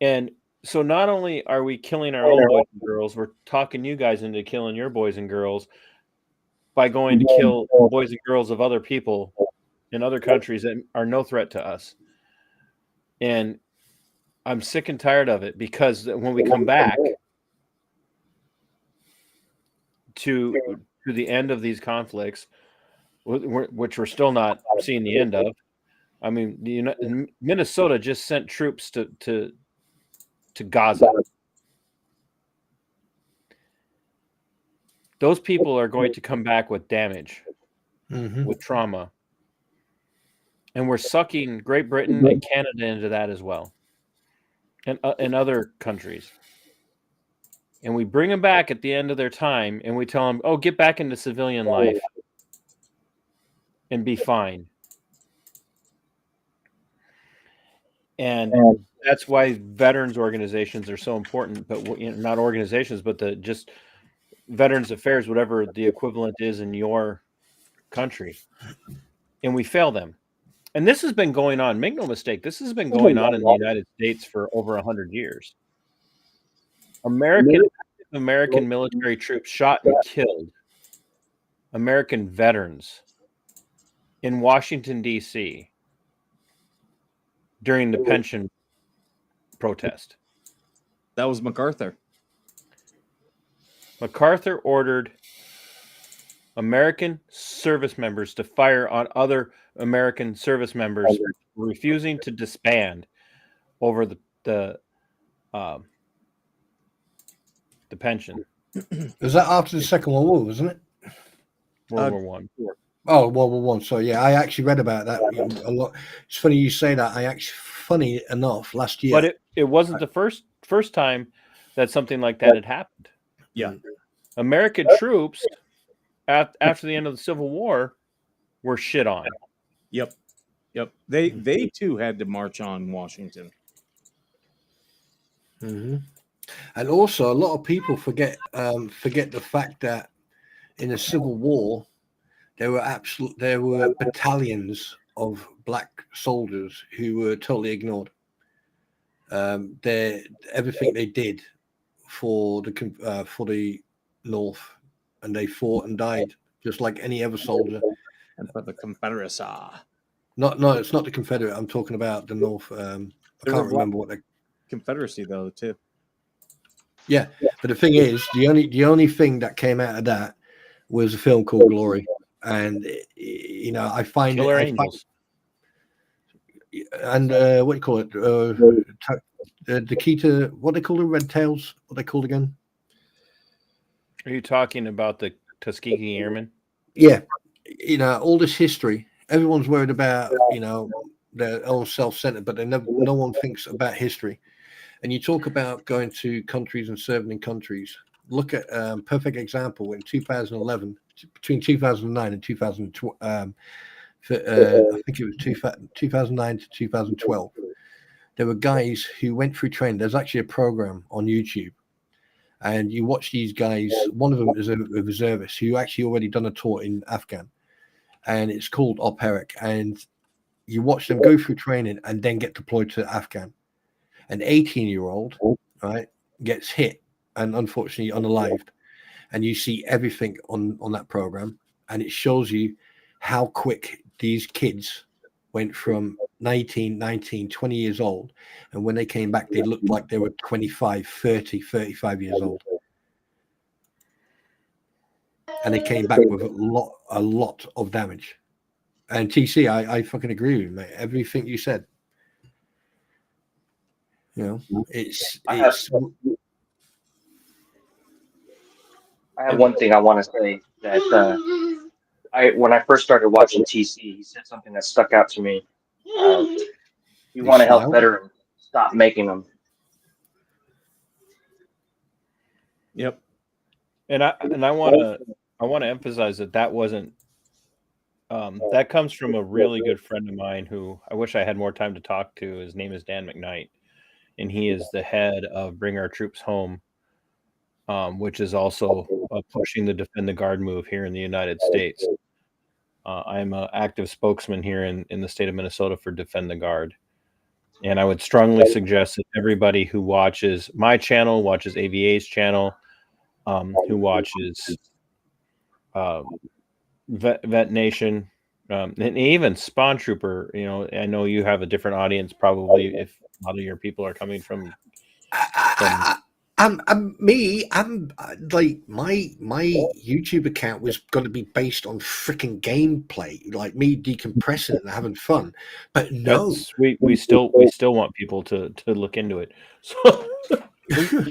Speaker 2: And so not only are we killing our own boys and girls, we're talking you guys into killing your boys and girls by going to kill boys and girls of other people in other countries that are no threat to us. And I'm sick and tired of it, because when we come back to the end of these conflicts, which we're still not seeing the end of. I mean, Minnesota just sent troops to Gaza. Those people are going to come back with damage, with trauma. And we're sucking Great Britain and Canada into that as well, and other countries. And we bring them back at the end of their time, and we tell them, "Oh, get back into civilian life and be fine." And that's why veterans organizations are so important. But not organizations, but just Veterans Affairs, whatever the equivalent is in your country. And we fail them. And this has been going on. Make no mistake, this has been going on in the United States for over 100 years. American military troops shot and killed American veterans in Washington, D.C. during the pension protest.
Speaker 1: That was MacArthur.
Speaker 2: MacArthur ordered American service members to fire on other American service members refusing to disband over the pension.
Speaker 3: Was that after the Second World War, wasn't it?
Speaker 2: World War One.
Speaker 3: Oh, World War One. So yeah, I actually read about that a lot. It's funny you say that. Funny enough, last year.
Speaker 2: But it wasn't the first time that something like that had happened.
Speaker 1: Yeah.
Speaker 2: American troops after the end of the Civil War were shit on.
Speaker 1: Yep. They too had to march on Washington.
Speaker 3: Mm-hmm. And also, a lot of people forget the fact that in the Civil War, there were battalions of black soldiers who were totally ignored. Everything they did for the North, and they fought and died just like any other soldier.
Speaker 1: And for the Confederacy.
Speaker 3: No, it's not the Confederate. I'm talking about the North. I can't remember what they.
Speaker 1: Confederacy though too.
Speaker 3: Yeah, but the thing is, the only thing that came out of that was a film called Glory, and I find
Speaker 2: Killer Angels.
Speaker 3: And what do you call it? The key to what they call the Red Tails. What they called again?
Speaker 2: Are you talking about the Tuskegee Airmen?
Speaker 3: Yeah, all this history. Everyone's worried about their own self-centered, but no one thinks about history. And you talk about going to countries and serving in countries. Look at perfect example in 2011, between 2009 and 2012. I think it was 2009 to 2012. There were guys who went through training. There's actually a program on YouTube, and you watch these guys. One of them is a reservist who actually already done a tour in Afghan, and it's called Op Eric. And you watch them go through training and then get deployed to Afghan. An 18-year-old, right, gets hit and unfortunately unalived, and you see everything on that program, and it shows you how quick these kids went from 19, 20 years old, and when they came back, they looked like they were 25, 30, 35 years old. And they came back with a lot of damage. And TC, I fucking agree with you, mate. Everything you said. I
Speaker 4: have one thing I want to say that when I first started watching TC, he said something that stuck out to me. You want to help veterans, stop making them.
Speaker 1: Yep.
Speaker 2: And I want to emphasize that wasn't that comes from a really good friend of mine who I wish I had more time to talk to. His name is Dan McKnight, and he is the head of Bring Our Troops Home which is also pushing the Defend the Guard move here in the United States. I'm an active spokesman here in the state of Minnesota for Defend the Guard. And I would strongly suggest that everybody who watches my channel, watches AVA's channel, who watches Vet Nation, and even Spawn Trooper, I know you have a different audience probably if a lot of your people are coming from
Speaker 3: I'm like my YouTube account was going to be based on freaking gameplay, like me decompressing and having fun. But no,
Speaker 2: we still want people to look into it. So,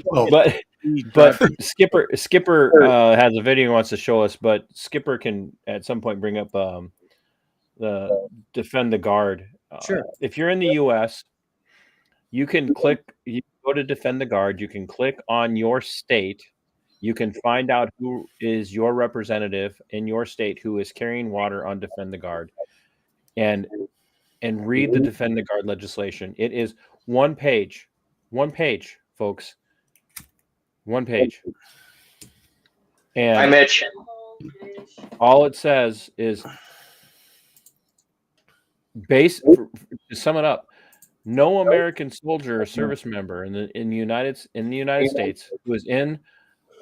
Speaker 3: well,
Speaker 2: but Skipper has a video he wants to show us. But Skipper can at some point bring up the Defend the Guard.
Speaker 1: Sure.
Speaker 2: If you're in the U.S., you can click. You go to Defend the Guard. You can click on your state. You can find out who is your representative in your state who is carrying water on Defend the Guard, and read the Defend the Guard legislation. It is one page, folks. One page. And
Speaker 4: Hi, Mitch.
Speaker 2: all it says is to sum it up, no American soldier or service member in the United States who is in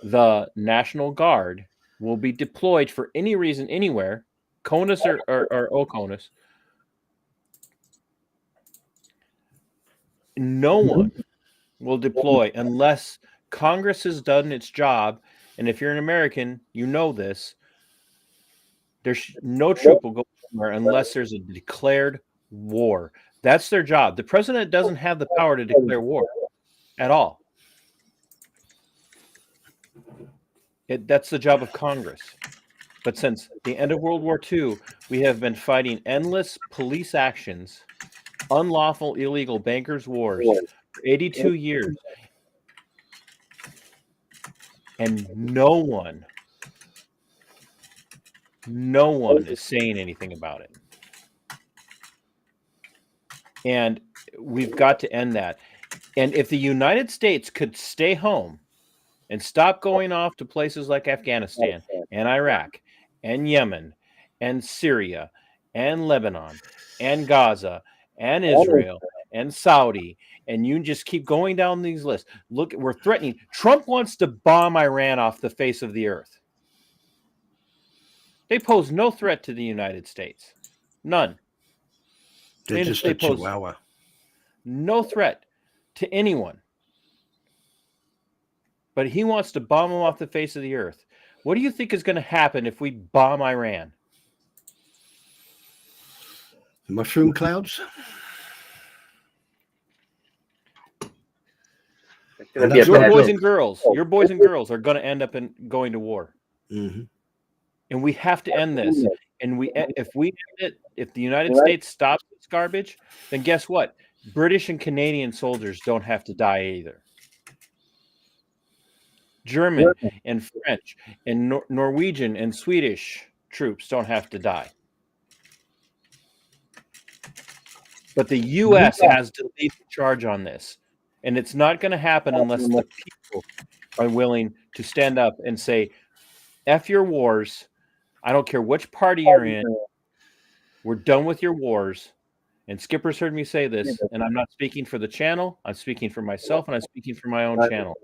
Speaker 2: the National Guard will be deployed for any reason anywhere, CONUS or OCONUS. No one will deploy unless Congress has done its job. And if you're an American, you know this. There's no troop will go somewhere unless there's a declared war. That's their job. The president doesn't have the power to declare war at all. That's the job of Congress. But since the end of World War II, we have been fighting endless police actions, unlawful, illegal bankers' wars for 82 years. And no one is saying anything about it. And we've got to end that. And if the United States could stay home and stop going off to places like Afghanistan and Iraq and Yemen and Syria and Lebanon and Gaza and Israel and Saudi, and you just keep going down these lists. Look, we're threatening. Trump wants to bomb Iran off the face of the earth. They pose no threat to the United States. None.
Speaker 3: they're just a chihuahua.
Speaker 2: No threat to anyone. But he wants to bomb them off the face of the earth. What do you think is going to happen if we bomb Iran?
Speaker 3: Mushroom clouds.
Speaker 4: It's gonna be a
Speaker 2: Your
Speaker 4: bad
Speaker 2: boys
Speaker 4: joke.
Speaker 2: and girls are going to end up going to war.
Speaker 3: Mm-hmm.
Speaker 2: And we have to end this. And if the United States stops this garbage, then guess what? British and Canadian soldiers don't have to die either. German and French and Norwegian and Swedish troops don't have to die. But the U.S. has to lead the charge on this. And it's not going to happen unless the people are willing to stand up and say, F your wars. I don't care which party you're in. We're done with your wars. And Skipper's heard me say this, and I'm not speaking for the channel. I'm speaking for myself, and I'm speaking for my own channel.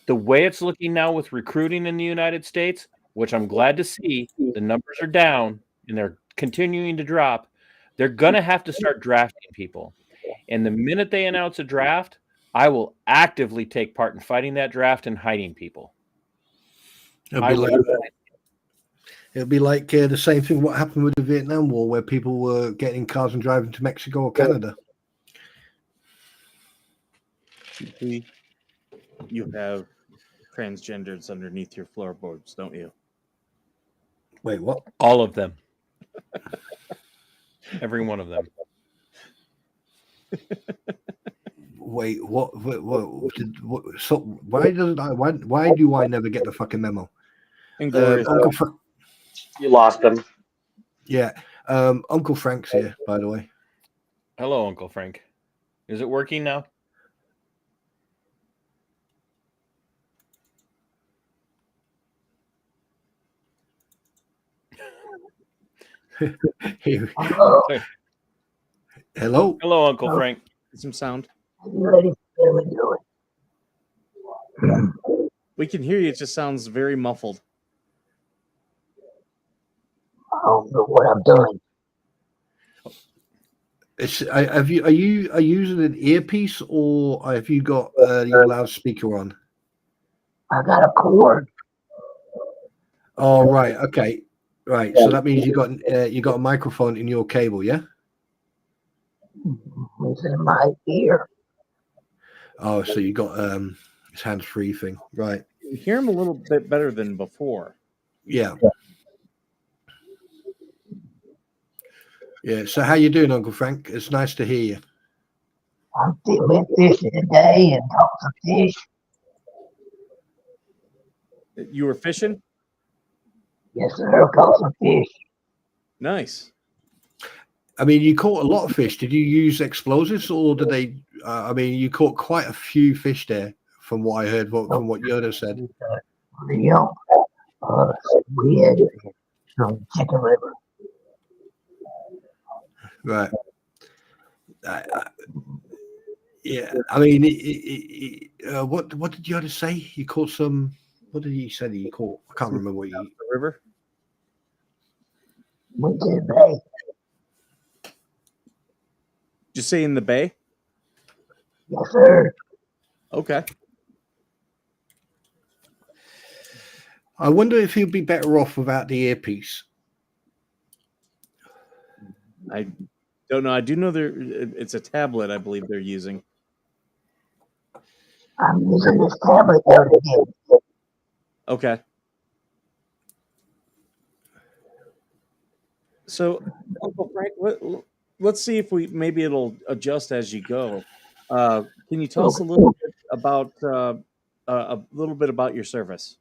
Speaker 2: The way it's looking now with recruiting in the United States, which I'm glad to see, the numbers are down, and they're continuing to drop. They're going to have to start drafting people. And the minute they announce a draft, I will actively take part in fighting that draft and hiding people.
Speaker 3: It'll be like the same thing what happened with the Vietnam War, where people were getting in cars and driving to Mexico or Canada.
Speaker 1: You have transgenders underneath your floorboards, don't you?
Speaker 3: Wait, what?
Speaker 2: All of them. Every one of them.
Speaker 3: Wait, what? So why do I never get the fucking memo? Uncle
Speaker 4: You lost them.
Speaker 3: Yeah, Uncle Frank's here, by the way.
Speaker 2: Hello, Uncle Frank. Is it working now?
Speaker 6: Hello.
Speaker 3: Hello.
Speaker 2: Hello, Uncle Frank.
Speaker 1: Some sound.
Speaker 6: How you ladies and gentlemen doing?
Speaker 1: We can hear you. It just sounds very muffled.
Speaker 6: I don't know what I'm doing.
Speaker 3: Are you using an earpiece or have you got your loudspeaker on?
Speaker 6: I got a cord.
Speaker 3: Oh, right. Okay. Right. So that means you got a microphone in your cable, yeah?
Speaker 6: It's in my ear.
Speaker 3: Oh, so you got this hands-free thing, right?
Speaker 1: You hear him a little bit better than before.
Speaker 3: Yeah. Yeah. So how you doing, Uncle Frank? It's nice to hear you.
Speaker 6: I'm still been fishing today and caught some fish.
Speaker 1: You were fishing?
Speaker 6: Yes, sir. Caught some fish.
Speaker 1: Nice.
Speaker 3: I mean, you caught a lot of fish. Did you use explosives or did they? I mean, you caught quite a few fish there, from what I heard, from what Yoda said.
Speaker 6: Real. We had some chicken liver.
Speaker 3: Right. Yeah. I mean, what did Yoda say? He caught some. What did he say he caught? I can't remember what he.
Speaker 1: The river?
Speaker 6: We did bay.
Speaker 1: Did you say in the bay?
Speaker 6: Yes, sir.
Speaker 1: Okay.
Speaker 3: I wonder if he'd be better off without the earpiece.
Speaker 1: I don't know. I do know it's a tablet, I believe they're using.
Speaker 6: I'm using this tablet there again.
Speaker 1: Okay. So, Uncle Frank, let's see if maybe it'll adjust as you go. Can you tell us a little bit about your service?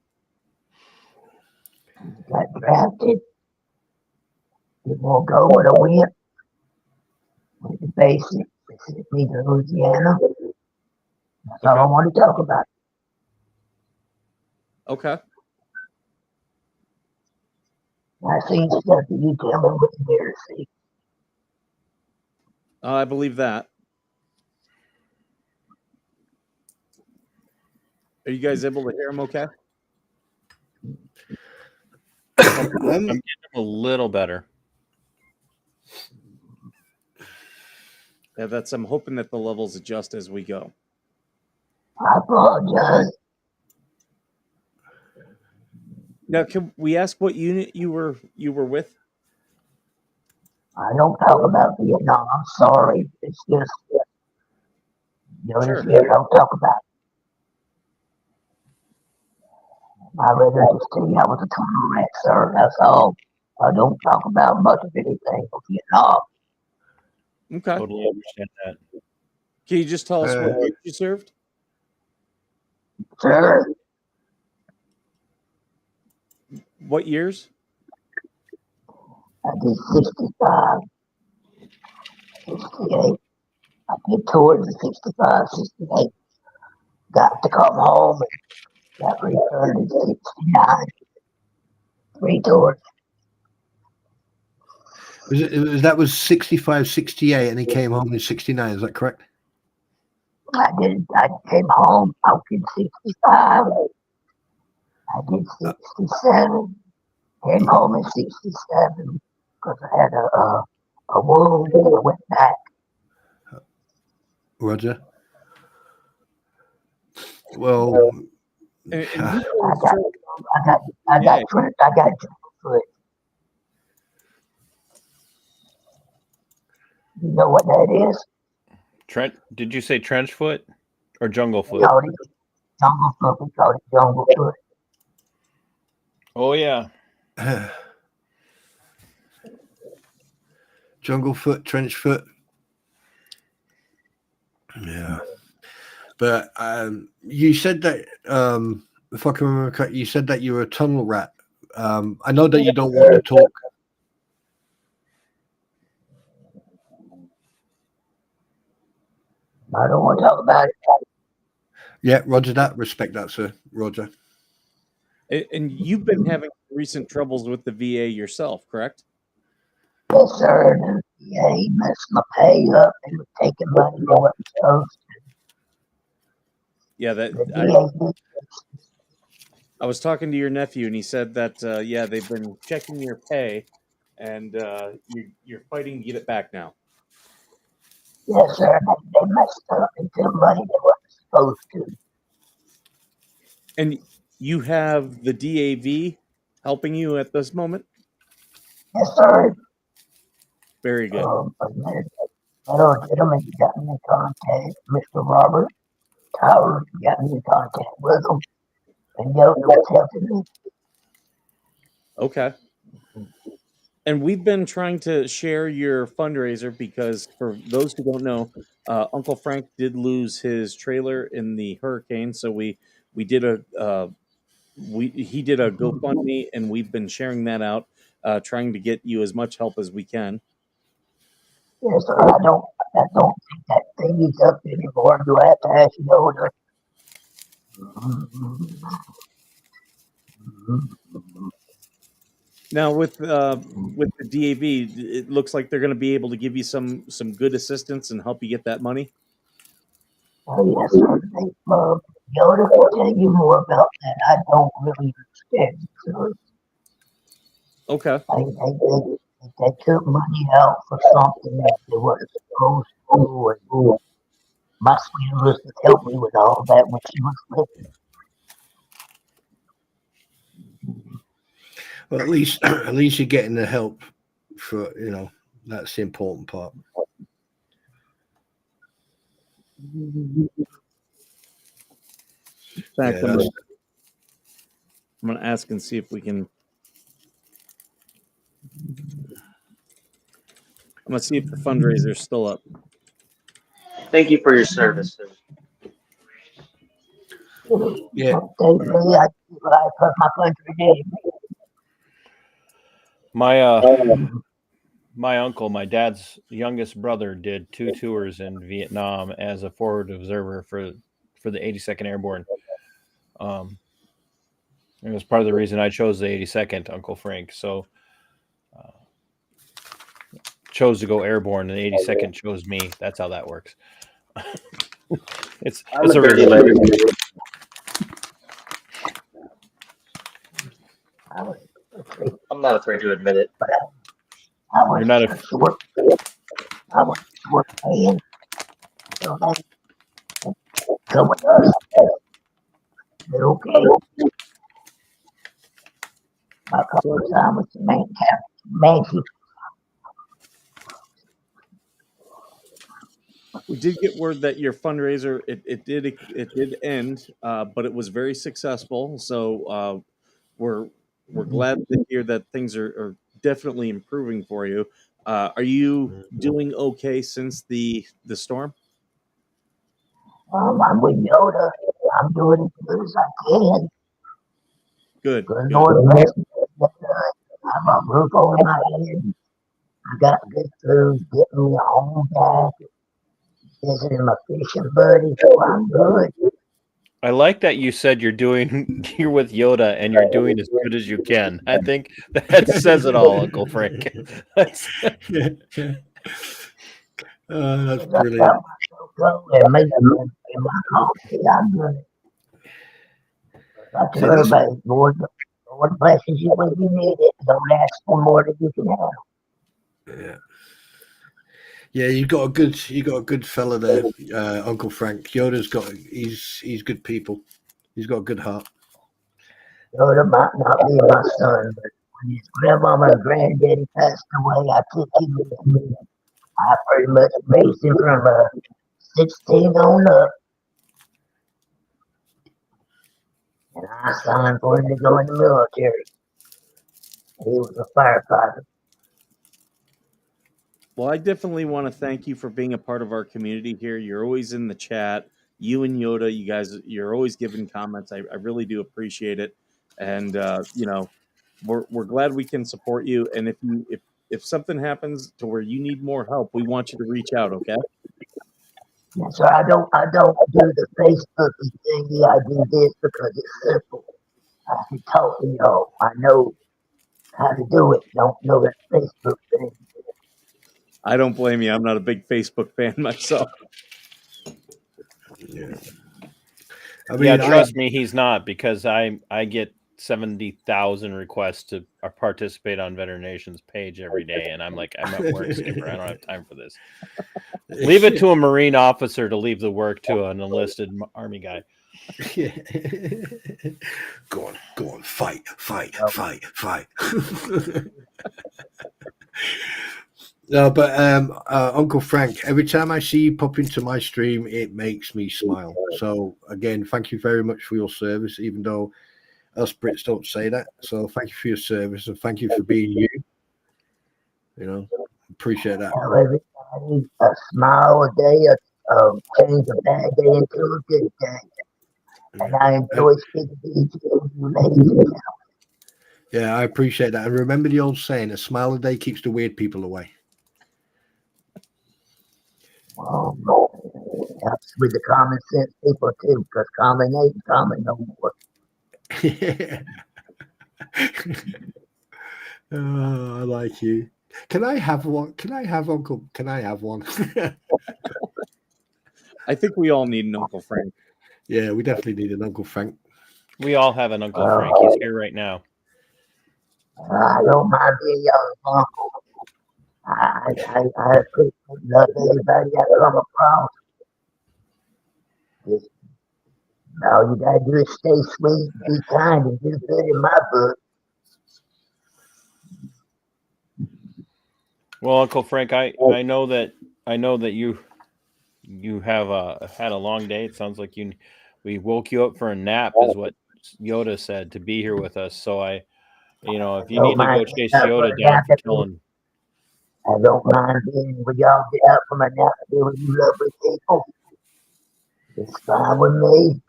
Speaker 6: Got drafted. It won't go with a win. With the basic, Mississippi to Louisiana. That's all I want to talk about.
Speaker 1: Okay.
Speaker 6: I seen stuff that you tell me what to see.
Speaker 1: I believe that. Are you guys able to hear him okay?
Speaker 2: I'm getting a little better.
Speaker 1: Yeah, I'm hoping that the levels adjust as we go.
Speaker 6: I apologize.
Speaker 1: Now, can we ask what unit you were with?
Speaker 6: I don't talk about Vietnam. I'm sorry. It's just,
Speaker 1: Sure.
Speaker 6: I don't talk about it. I'd rather just tell you I was a total wreck, sir. That's all. I don't talk about much of anything of Vietnam.
Speaker 1: Okay.
Speaker 2: Totally understand that.
Speaker 1: Can you just tell us what unit you served?
Speaker 6: Sir,
Speaker 1: What years?
Speaker 6: I did 65, 68. I did towards the 65, 68. Got to come home and got returned in 69. 3 tours.
Speaker 3: That was 65, 68, and he came home in 69. Is that correct?
Speaker 6: I came home out in 65. I did 67. Came home in 67 because I had a wound and I went back.
Speaker 3: Roger. Well,
Speaker 1: And
Speaker 6: I got foot. You know what that is?
Speaker 2: Did you say trench foot or jungle
Speaker 6: We
Speaker 2: foot?
Speaker 6: called it jungle foot. We called it jungle foot.
Speaker 2: Oh yeah.
Speaker 3: jungle foot, trench foot. Yeah. But you said that, if I can remember correctly, you said that you were a tunnel rat. I know that you don't want to talk.
Speaker 6: I don't want to talk about it.
Speaker 3: Yeah, roger that. Respect that, sir. Roger.
Speaker 1: And you've been having recent troubles with the VA yourself, correct?
Speaker 6: Yes, sir. And, yeah, he messed my pay up. He was taking money that wasn't supposed
Speaker 1: Yeah,
Speaker 6: to. The
Speaker 1: that
Speaker 6: DA,
Speaker 1: I was talking to your nephew, and he said that yeah, they've been checking your pay, and you're fighting to get it back now.
Speaker 6: yes, sir. They messed up and took money that wasn't supposed to.
Speaker 1: And you have the DAV helping you at this moment.
Speaker 6: Yes, sir.
Speaker 1: Very good.
Speaker 6: But that old gentleman got me in contact, Mr. Robert Towers got me in contact with him, and Yoda was helping me.
Speaker 1: Okay. And we've been trying to share your fundraiser because, for those who don't know, Uncle Frank did lose his trailer in the hurricane. So we did a he did a GoFundMe, and we've been sharing that out, trying to get you as much help as we can.
Speaker 6: Yes, sir. I don't think that thing is up anymore. Do I have to ask Yoda?
Speaker 1: Now with the DAV, it looks like they're going to be able to give you some good assistance and help you get that money.
Speaker 6: Oh, yes, sir. Yoda will tell you more about that. I don't really understand, sir.
Speaker 1: Okay.
Speaker 6: They took money out for something that they weren't supposed to. And my sweet Elizabeth helped me with all that when she was living.
Speaker 3: Well, at least you're getting the help for that's the important part.
Speaker 1: In fact,
Speaker 3: Yeah,
Speaker 1: I'm going to ask and see if we can. I'm going to see if the fundraiser's still up.
Speaker 4: Thank you for your service, sir.
Speaker 3: Yeah.
Speaker 6: I put my country in.
Speaker 2: My uncle, my dad's youngest brother, did 2 tours in Vietnam as a forward observer for the 82nd Airborne. It was part of the reason I chose the 82nd, Uncle Frank. So chose to go airborne, and the 82nd chose me. That's how that works. it's
Speaker 4: I'm
Speaker 2: a
Speaker 4: a dirty
Speaker 2: very
Speaker 4: lady. I'm not afraid to admit it.
Speaker 2: You're not a
Speaker 6: short. I was short man. So they come with us. They're okay. My couple of times with the man.
Speaker 1: We did get word that your fundraiser it did end, but it was very successful. So we're glad to hear that things are definitely improving for you. Are you doing okay since the storm?
Speaker 6: I'm with Yoda. I'm doing as good as I can.
Speaker 1: Good.
Speaker 6: Good Lord bless me. I have a roof over my head. I got good food, getting me a home back, visiting my fishing buddy, so I'm good.
Speaker 2: I like that you said you're with Yoda and you're doing as good as you can. I think that says it all, Uncle Frank.
Speaker 3: That's brilliant.
Speaker 6: And make in my coffee, I'm good. I tell everybody, Lord blesses you when you need it. Don't ask for more than you can have.
Speaker 3: Yeah, you got a good fella there, Uncle Frank. Yoda's he's good people. He's got a good heart.
Speaker 6: Yoda might not be my son, but when his grandmama and granddaddy passed away, I took him with me. I pretty much raised him from 16 on up. And I signed for him to go in the military. He was a firefighter.
Speaker 1: Well, I definitely want to thank you for being a part of our community here. You're always in the chat. You and Yoda, you guys, you're always giving comments. I really do appreciate it. And we're glad we can support you. And if something happens to where you need more help, we want you to reach out. Okay.
Speaker 6: Yeah, so I don't do the Facebook thing. I do this because it's simple. I can talk to y'all. I know how to do it. Don't know that Facebook thing.
Speaker 1: I don't blame you. I'm not a big Facebook fan myself.
Speaker 3: Yeah.
Speaker 2: Yeah, trust me, he's not, because I get 70,000 requests to participate on Veteran Nation's page every day, and I'm like, I'm at work, Skipper. I don't have time for this. Leave it to a Marine officer to leave the work to an enlisted Army guy.
Speaker 3: Yeah. Go on, fight. No, but Uncle Frank, every time I see you pop into my stream, it makes me smile. So again, thank you very much for your service, even though us Brits don't say that. So thank you for your service, and thank you for being you. You know, appreciate that.
Speaker 6: Tell everybody a smile a day, change a bad day into a good day. And I enjoy speaking to each of you ladies and gentlemen.
Speaker 3: Yeah, I appreciate that. And remember the old saying, a smile a day keeps the weird people away.
Speaker 6: Helps with the common sense people too, because common ain't common no more.
Speaker 3: Oh, I like you. Can I have one? Can I have Uncle? Can I have one?
Speaker 1: I think we all need an Uncle Frank.
Speaker 3: Yeah, we definitely need an Uncle Frank.
Speaker 2: We all have an Uncle Frank. He's here right now.
Speaker 6: I don't mind being your uncle. I appreciate love everybody I come across. Just, all you gotta do is stay sweet, be kind, and do good in my book.
Speaker 2: Well, Uncle Frank, I know that you have had a long day. It sounds like we woke you up for a nap, is what Yoda said, to be here with us. So if you need to go chase Yoda down for killing.
Speaker 6: I don't mind being with y'all, get up from a nap, be with you lovely people. It's fine with me.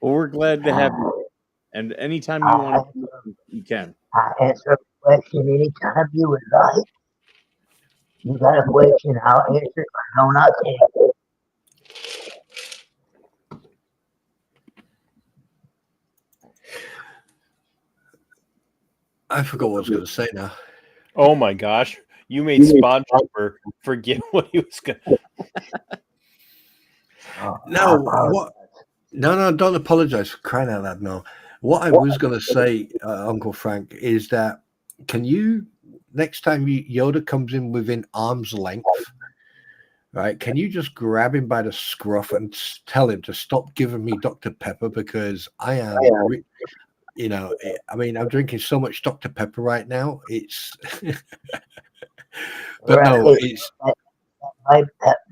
Speaker 1: Well, we're glad to have you. And anytime you want to, you can.
Speaker 6: I answer a question anytime you would like. You got a question, I'll answer it. I don't answer it.
Speaker 3: I forgot what I was going to say now.
Speaker 2: Oh my gosh. You made Spawn Trooper forget what he was going to.
Speaker 3: No, what? No, don't apologize for crying out loud. No. What I was going to say, Uncle Frank, is that can you, next time Yoda comes in within arm's length, right, can you just grab him by the scruff and tell him to stop giving me Dr. Pepper, because I am, I'm drinking so much Dr. Pepper right now. It's, but no, it's.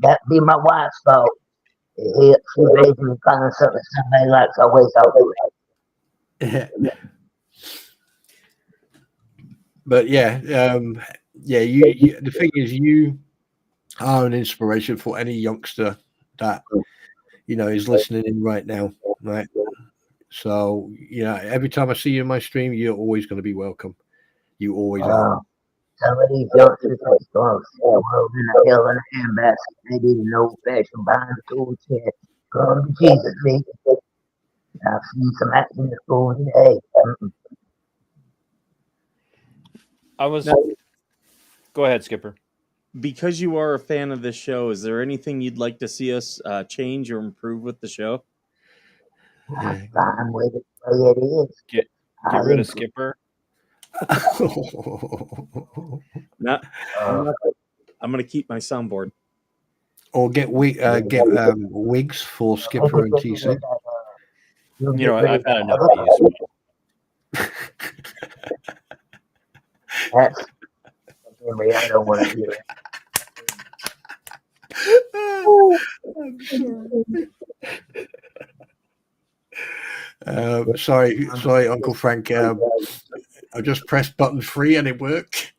Speaker 6: That be my wife's fault. She raised me finding something somebody likes, always I'll do it.
Speaker 3: But yeah, you the thing is, you are an inspiration for any youngster that is listening in right now, right? So every time I see you in my stream, you're always going to be welcome. You always are.
Speaker 6: Some of these youngsters are going to see the world in a hell in a handbasket. They need an old-fashioned behind the tool chair. Come to Jesus, me. I've seen some acting in the school today.
Speaker 2: Go ahead, Skipper.
Speaker 1: Because you are a fan of this show, is there anything you'd like to see us change or improve with the show?
Speaker 6: I'm fine with it the way it is.
Speaker 2: Get rid of Skipper.
Speaker 1: I'm going to keep my soundboard.
Speaker 3: Or get wigs for Skipper and TC.
Speaker 2: I've had enough of you.
Speaker 6: That's something I don't want to hear.
Speaker 3: I'm sorry. Sorry, Uncle Frank. I just pressed button 3 and it worked.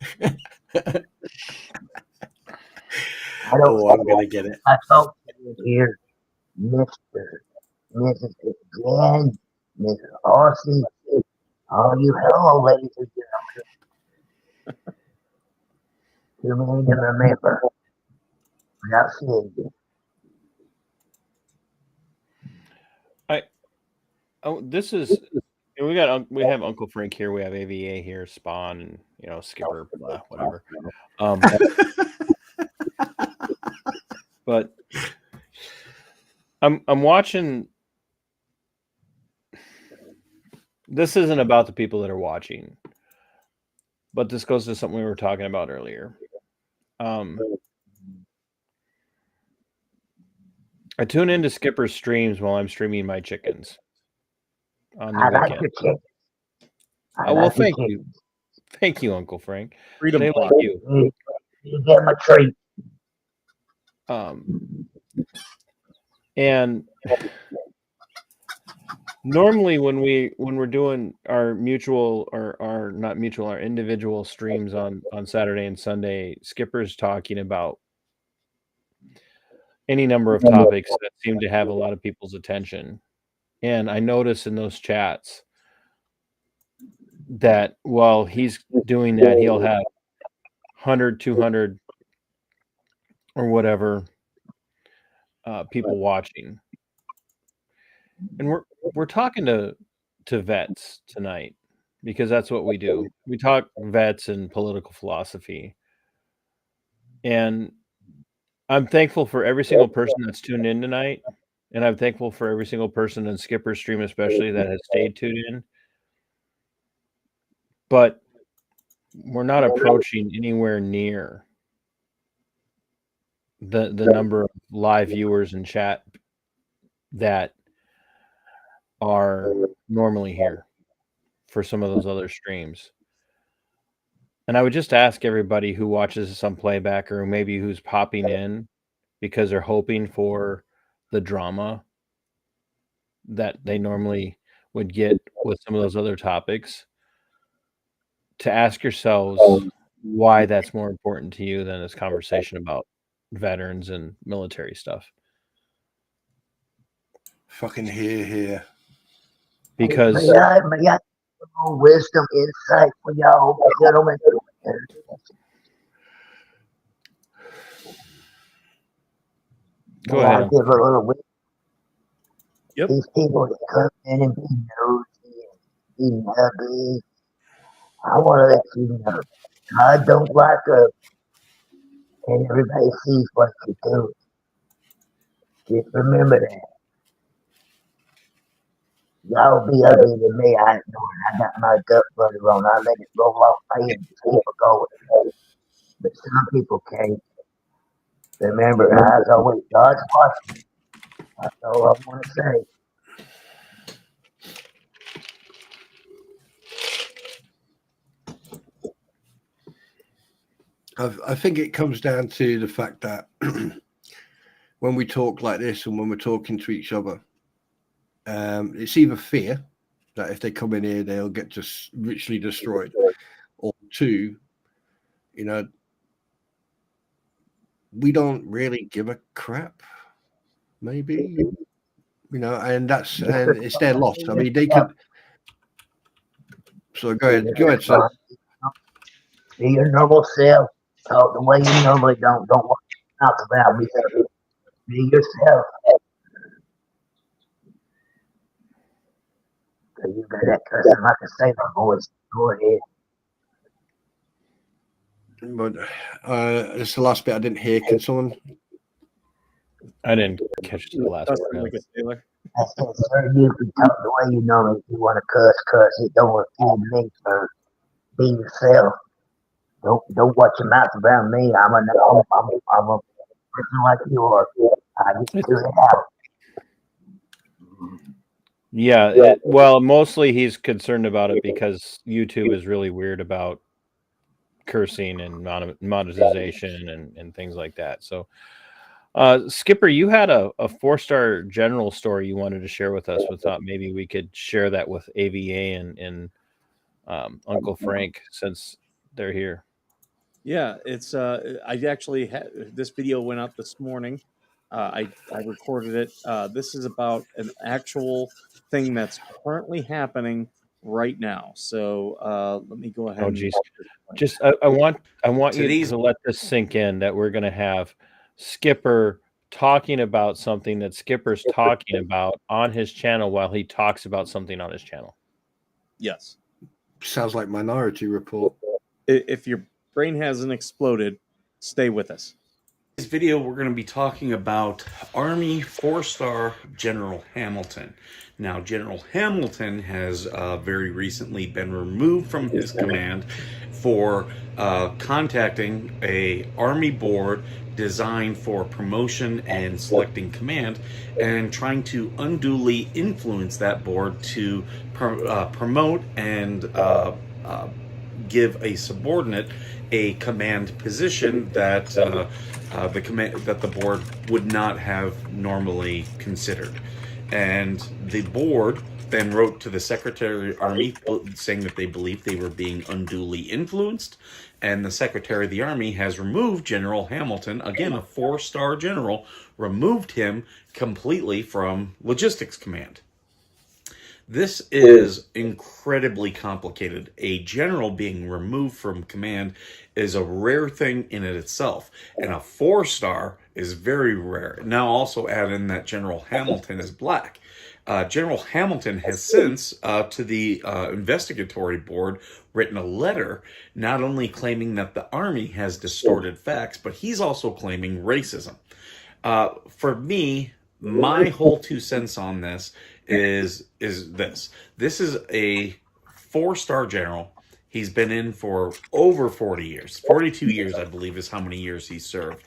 Speaker 3: I'm gonna get it.
Speaker 6: I talk to you here, Mr. Mrs. Jen, Mrs. Aussie, all you hello ladies and gentlemen. Too many to remember without seeing you.
Speaker 2: This is And we have Uncle Frank here. We have AVA here, Spawn, and Skipper, blah, whatever. But I'm watching. This isn't about the people that are watching, but this goes to something we were talking about earlier. I tune into Skipper's streams while I'm streaming my chickens on the
Speaker 6: I like
Speaker 2: weekend.
Speaker 6: your chicken. I
Speaker 2: Oh, well,
Speaker 6: like your
Speaker 2: thank
Speaker 6: chicken.
Speaker 2: you. Thank you, Uncle Frank.
Speaker 1: Freedom
Speaker 2: They
Speaker 1: Park.
Speaker 2: like you.
Speaker 6: You get my treat.
Speaker 2: And normally when we're doing our mutual or our not mutual, our individual streams on Saturday and Sunday, Skipper's talking about any number of topics that seem to have a lot of people's attention. And I notice in those chats that while he's doing that, he'll have 100, 200 or whatever people watching. And we're talking to vets tonight because that's what we do. We talk vets and political philosophy. And I'm thankful for every single person that's tuned in tonight. And I'm thankful for every single person in Skipper's stream, especially that has stayed tuned in. But we're not approaching anywhere near the number of live viewers in chat that are normally here for some of those other streams. And I would just ask everybody who watches this on playback or maybe who's popping in because they're hoping for the drama that they normally would get with some of those other topics, to ask yourselves why that's more important to you than this conversation about veterans and military stuff.
Speaker 3: Fucking here.
Speaker 2: Because
Speaker 6: May I more wisdom, insight for y'all, gentlemen.
Speaker 2: Go ahead.
Speaker 6: I'll give a little wisdom.
Speaker 1: Yep.
Speaker 6: These people that come in and be nosy and be ugly, I want to let you know, God don't like us, and everybody sees what you do. Just remember that. Y'all be ugly to me, I ignore it. I got my gut butter on. I let it roll off my head and keep it going. But some people can't. Remember, as always, God's watching. That's all I want to say.
Speaker 3: I think it comes down to the fact that when we talk like this and when we're talking to each other, it's either fear that if they come in here, they'll get just richly destroyed, or two, we don't really give a crap, maybe, and and it's their loss. I mean, they could. So go ahead, sir.
Speaker 6: Be your normal self. Talk the way you normally don't. Don't watch your mouth about me. Be yourself. So you got that cussing like a sailor voice. Go ahead.
Speaker 3: But it's the last bit I didn't hear. Can someone?
Speaker 2: I didn't catch the last
Speaker 1: Cussing
Speaker 2: part.
Speaker 1: like a sailor.
Speaker 6: I said, sir, you can talk the way you normally. If you want to cuss. It don't offend me, sir. Be yourself. Don't watch your mouth around me. I'm a person like you are. I just do it out.
Speaker 2: Yeah, well, mostly he's concerned about it because YouTube is really weird about cursing and monetization and things like that. So, Skipper, you had a 4-star general story you wanted to share with us. We thought maybe we could share that with AVA and Uncle Frank since they're here.
Speaker 1: Yeah, it's I actually had this video went out this morning. I recorded it. This is about an actual thing that's currently happening right now. So let me go ahead.
Speaker 2: Oh, geez. Just I want you to let this sink in that we're going to have Skipper talking about something that Skipper's talking about on his channel while he talks about something on his channel.
Speaker 1: Yes.
Speaker 3: Sounds like Minority Report.
Speaker 1: If your brain hasn't exploded, stay with us.
Speaker 7: In this video, we're going to be talking about Army 4-star General Hamilton. Now, General Hamilton has very recently been removed from his command for contacting a Army board designed for promotion and selecting command, and trying to unduly influence that board to promote and give a subordinate a command position that the board would not have normally considered. And the board then wrote to the Secretary of the Army saying that they believed they were being unduly influenced, and the Secretary of the Army has removed General Hamilton, again a 4-star general, removed him completely from Logistics Command. This is incredibly complicated. A general being removed from command is a rare thing in it itself, and a 4-star is very rare. Now also add in that General Hamilton is black. General Hamilton has since, to the investigatory board, written a letter not only claiming that the Army has distorted facts, but he's also claiming racism. For me, my whole 2 cents on this is this. This is a 4-star general. He's been in for over 40 years. 42 years, I believe, is how many years he served.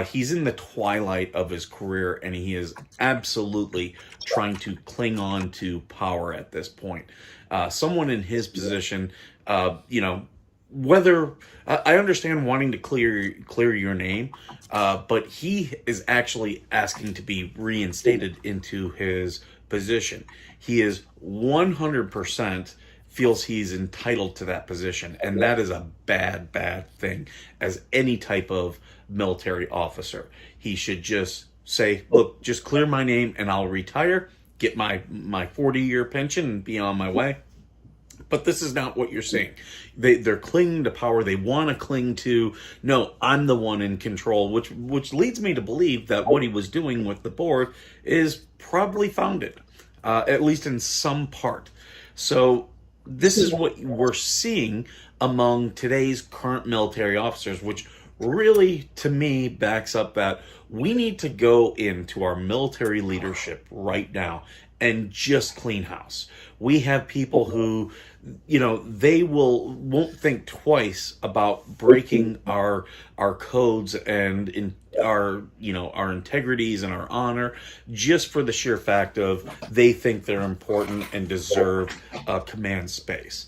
Speaker 7: He's in the twilight of his career, and he is absolutely trying to cling on to power at this point. Someone in his position, whether I understand wanting to clear your name, but he is actually asking to be reinstated into his position. He is 100% feels he's entitled to that position, and that is a bad thing as any type of military officer. He should just say, look, just clear my name and I'll retire, get my 40-year pension and be on my way. But this is not what you're saying. They're clinging to power. They want to cling to, no, I'm the one in control, which leads me to believe that what he was doing with the board is probably founded, at least in some part. So this is what we're seeing among today's current military officers, which really, to me, backs up that we need to go into our military leadership right now and just clean house. We have people who, they won't think twice about breaking our codes and our integrities and our honor, just for the sheer fact of they think they're important and deserve command space.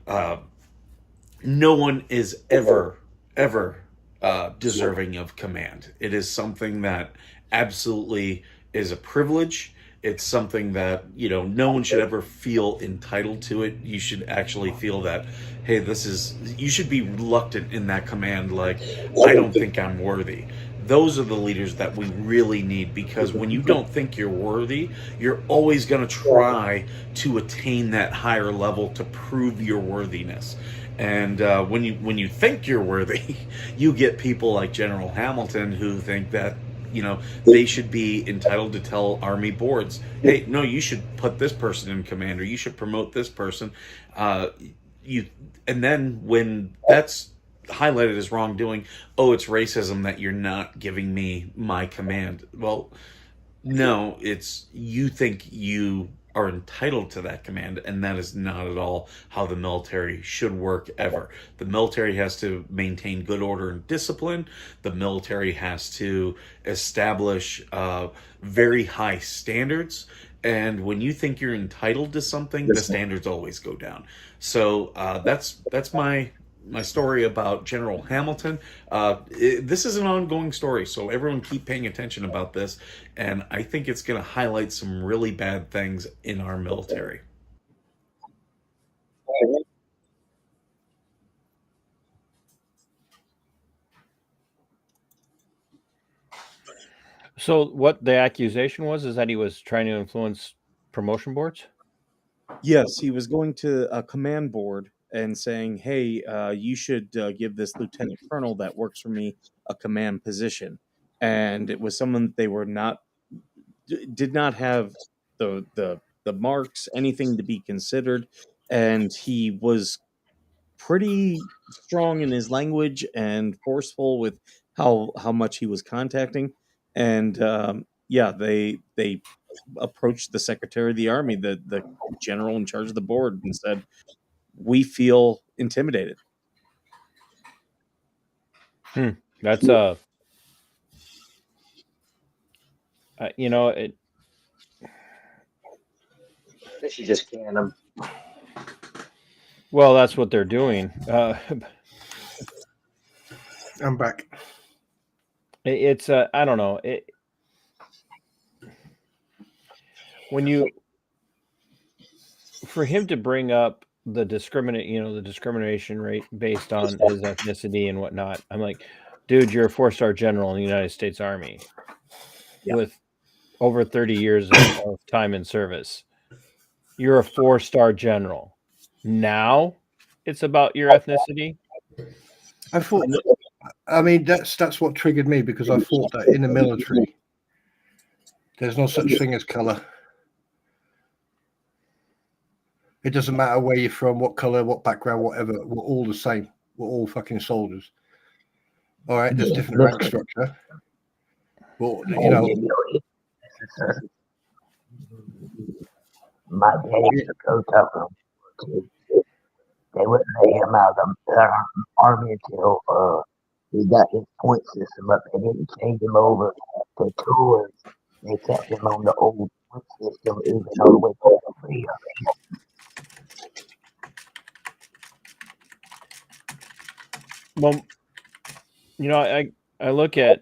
Speaker 7: No one is ever deserving of command. It is something that absolutely is a privilege. It's something that, no one should ever feel entitled to it. You should actually feel that, hey, you should be reluctant in that command, like, I don't think I'm worthy. Those are the leaders that we really need, because when you don't think you're worthy, you're always going to try to attain that higher level to prove your worthiness. And when you think you're worthy, you get people like General Hamilton who think that, they should be entitled to tell Army boards, hey, no, you should put this person in command, or you should promote this person. And then when that's highlighted as wrongdoing, oh, it's racism that you're not giving me my command. Well, no, it's you think you are entitled to that command, and that is not at all how the military should work ever. The military has to maintain good order and discipline. The military has to establish very high standards, and when you think you're entitled to something, the standards always go down. So that's my story about General Hamilton. This is an ongoing story, so everyone keep paying attention about this, and I think it's going to highlight some really bad things in our military.
Speaker 2: So what the accusation was is that he was trying to influence promotion boards?
Speaker 1: Yes, he was going to a command board and saying, hey, you should give this lieutenant colonel that works for me a command position. And it was someone they were did not have the marks, anything to be considered. and he was pretty strong in his language and forceful with how much he was contacting. And yeah, they approached the Secretary of the Army, the general in charge of the board, and said, "We feel intimidated."
Speaker 2: That's you know, it.
Speaker 4: They should just can them.
Speaker 2: Well, that's what they're doing.
Speaker 3: I'm back.
Speaker 2: It's I don't know. When you, for him to bring up the discrimination rate based on his ethnicity and whatnot, I'm like, dude, you're a 4-star general in the United States Army with over 30 years of time in service. You're a 4-star general. Now it's about your ethnicity.
Speaker 3: I mean, that's what triggered me, because I thought that in the military, there's no such thing as color. It doesn't matter where you're from, what color, what background, whatever. We're all the same. We're all fucking soldiers. All right, there's different rank structure. Well, you know,
Speaker 6: my dad used to go talk to them. They wouldn't let him out of the army until he got his point system up. They didn't change him over to tours. They kept him on the old point system even all the way to the free.
Speaker 2: Well, you know, I look at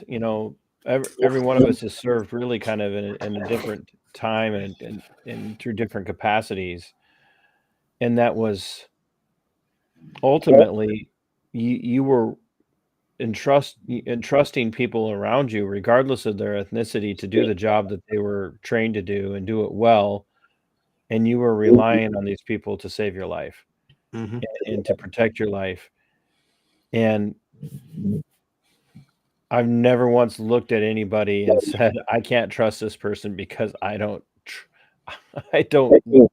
Speaker 2: you know, every one of us has served really kind of in a different time and through different capacities, and that was ultimately you were entrusting people around you, regardless of their ethnicity, to do the job that they were trained to do and do it well, and you were relying on these people to save your life and to protect your life. And I've never once looked at anybody and said, I can't trust this person because their ethnicity,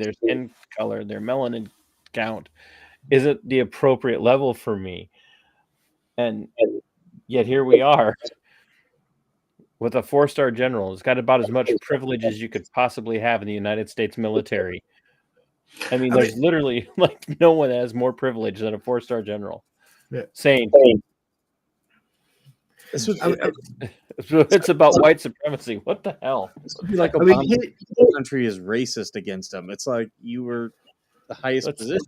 Speaker 2: their skin color, their melanin count isn't the appropriate level for me. And yet here we are with a 4-star general. It's got about as much privilege as you could possibly have in the United States military. I mean, there's literally like no one has more privilege than a 4-star general.
Speaker 3: Yeah.
Speaker 2: Saying it's about white supremacy. What the hell?
Speaker 1: This would be like the country is racist against them. It's like you were the highest position.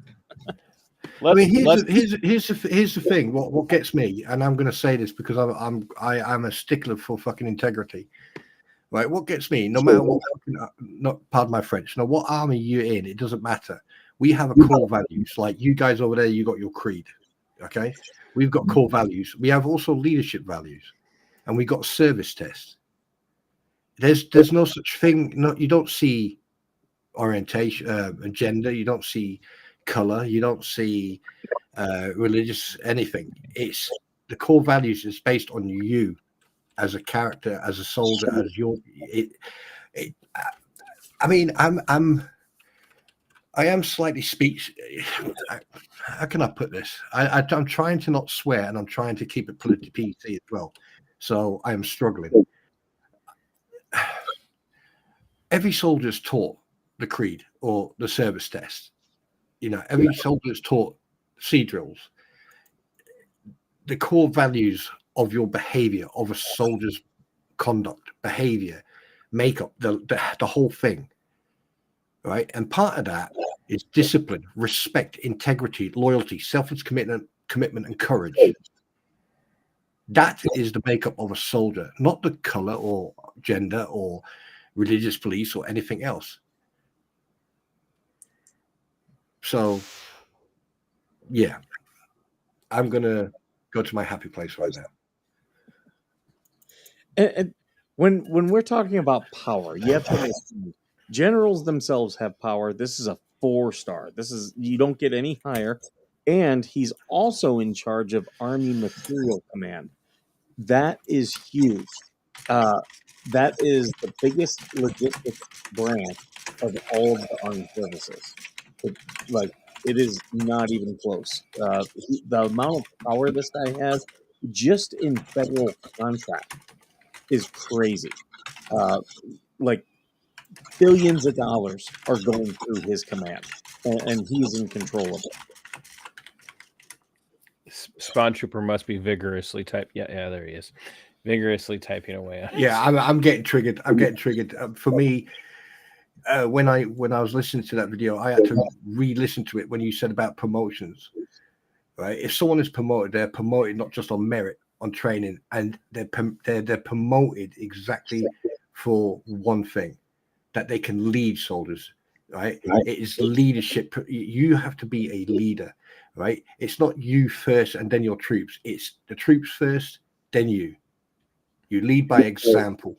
Speaker 3: Here's the thing. What gets me, and I'm going to say this because I'm a stickler for fucking integrity. Right? What gets me, no matter what, pardon my French, no, what army you're in, it doesn't matter. We have a core values. Like you guys over there, you got your creed. Okay, we've got core values. We have also leadership values, and we got service tests. There's no such thing. No, you don't see orientation, gender. You don't see color. You don't see religious anything. It's the core values is based on you as a character, as a soldier, as your. I mean, I am slightly speech. How can I put this? I'm trying to not swear, and I'm trying to keep it politically PC as well. So I am struggling. Every soldier is taught the creed or the service test. You know, every soldier is taught sea drills. The core values of your behavior, of a soldier's conduct, behavior, makeup, the whole thing. Right, and part of that is discipline, respect, integrity, loyalty, selfless commitment, and courage. That is the makeup of a soldier, not the color or gender or religious beliefs or anything else. So, yeah, I'm gonna go to my happy place right now.
Speaker 1: And when we're talking about power, you have to understand. Generals themselves have power. This is a 4-star. You don't get any higher. And he's also in charge of Army Material Command. That is huge. that is the biggest logistics branch of all of the Army services. It is not even close. The amount of power this guy has, just in federal contract, is crazy. Like billions of dollars are going through his command, and he's in control of it.
Speaker 2: Spawn Trooper must be vigorously type. Yeah, there he is. Vigorously typing away.
Speaker 3: Yeah, I'm getting triggered. I'm getting triggered. For me, when I was listening to that video, I had to re-listen to it when you said about promotions. Right? If someone is promoted, they're promoted not just on merit, on training, and they're promoted exactly for one thing, that they can lead soldiers. Right? It is leadership. You have to be a leader. Right? It's not you first and then your troops. It's the troops first, then you. You lead by example.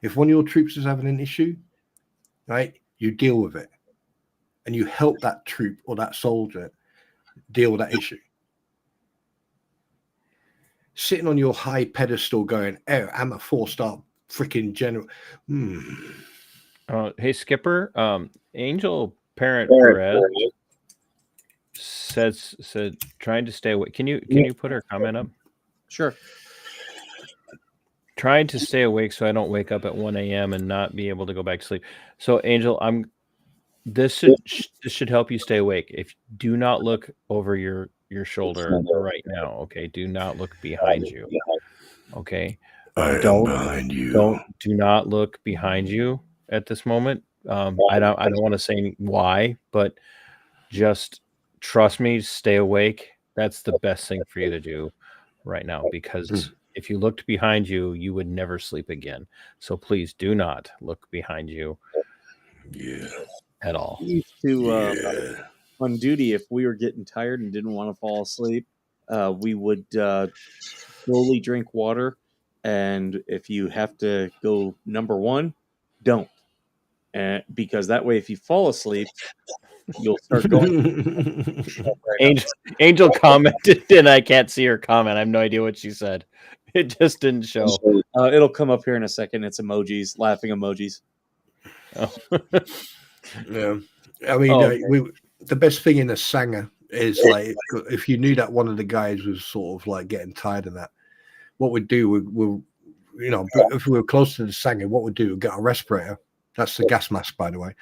Speaker 3: If one of your troops is having an issue, right, you deal with it, and you help that troop or that soldier deal with that issue. Sitting on your high pedestal going, oh, I'm a 4-star freaking general.
Speaker 2: Hey, Skipper, Angel Parent Perez said trying to stay awake. Can you put her comment up?
Speaker 1: Sure.
Speaker 2: Trying to stay awake so I don't wake up at 1 a.m. and not be able to go back to sleep. So, Angel, this should help you stay awake. If do not look over your shoulder right now, okay? Do not look behind you, okay?
Speaker 3: I am behind you.
Speaker 2: Do not look behind you at this moment. I don't want to say why, but just trust me. Stay awake. That's the best thing for you to do right now, because if you looked behind you, you would never sleep again. So please do not look behind you.
Speaker 3: Yeah.
Speaker 2: At all.
Speaker 1: We used to, on duty, if we were getting tired and didn't want to fall asleep, we would slowly drink water. And if you have to go number one, don't. Because that way, if you fall asleep, you'll start going.
Speaker 2: Angel commented, and I can't see her comment. I have no idea what she said. It just didn't show.
Speaker 1: It'll come up here in a second. It's emojis, laughing emojis.
Speaker 2: Oh.
Speaker 3: Yeah, I mean, the best thing in a Sanger is like if you knew that one of the guys was sort of like getting tired of that, what we'd do, we'll if we were close to the Sanger, what we'd do, we'd get a respirator. That's the gas mask, by the way.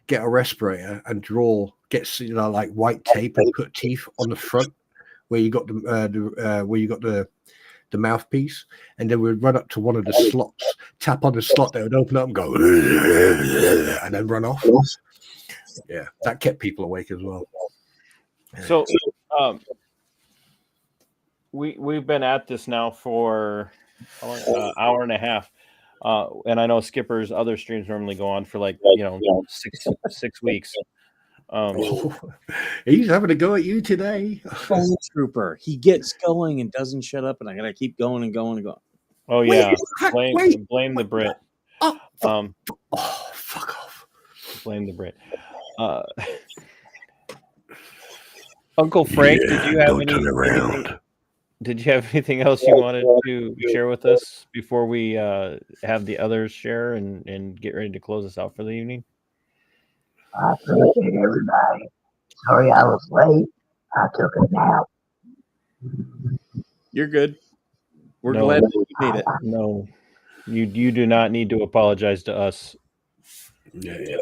Speaker 3: Get a respirator and get like white tape and put teeth on the front where you got the mouthpiece, and then we'd run up to one of the slots, tap on the slot, they would open up and go, and then run off. Yeah, that kept people awake as well.
Speaker 2: So, we've been at this now for an hour and a half, and I know Skipper's other streams normally go on for like 6 weeks.
Speaker 3: He's having a go at you today.
Speaker 1: Phone trooper. He gets going and doesn't shut up, and I gotta keep going and going and going.
Speaker 2: Oh yeah, blame the Brit.
Speaker 3: Fuck off.
Speaker 2: Blame the Brit. Uncle Frank, did you have anything else you wanted to share with us before we have the others share and get ready to close us out for the evening?
Speaker 6: I appreciate everybody. Sorry I was late. I took a nap.
Speaker 1: You're good. We're glad that you made it.
Speaker 2: No, you do not need to apologize to us.
Speaker 3: Yeah.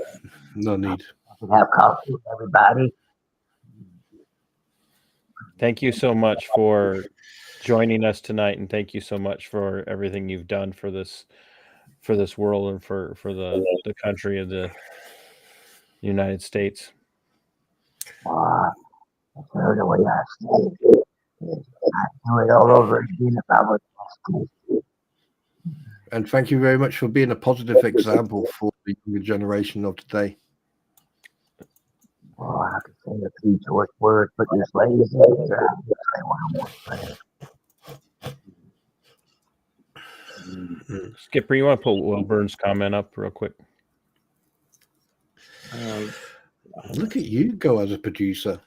Speaker 3: No need.
Speaker 6: I can have coffee with everybody.
Speaker 2: Thank you so much for joining us tonight, and thank you so much for everything you've done for this world and for the country of the United States.
Speaker 6: That's the way I say it. I'd do it all over again if I was to.
Speaker 3: And thank you very much for being a positive example for the younger generation of today.
Speaker 6: Well, I could say a few short words, but this lady's in here. I'll just say one more thing.
Speaker 2: Skipper, you want to pull Wilburn's comment up real quick?
Speaker 3: Look at you go as a producer.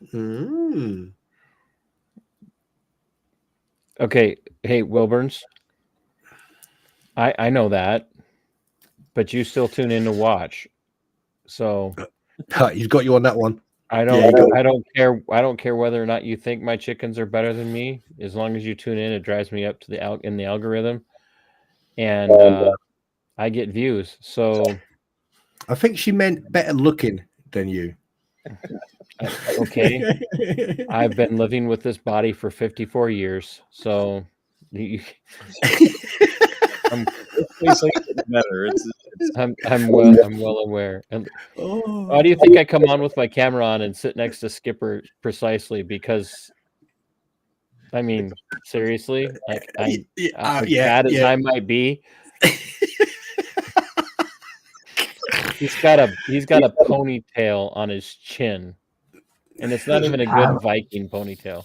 Speaker 2: Okay. Hey, Wilburns. I know that, but you still tune in to watch. So
Speaker 3: He's got you on that one.
Speaker 2: I
Speaker 3: Yeah,
Speaker 2: don't care whether or not you think my chickens are better than me. As long as you tune in, it drives me up to the in the algorithm, and I get views. So
Speaker 3: I think she meant better looking than you.
Speaker 2: okay, I've been living with this body for 54 years, so
Speaker 1: better.
Speaker 2: I'm well aware. And why do you think I come on with my camera on and sit next to Skipper precisely? Because I mean, seriously, like as bad as I might be, he's got a ponytail on his chin, and it's not even a good Viking ponytail.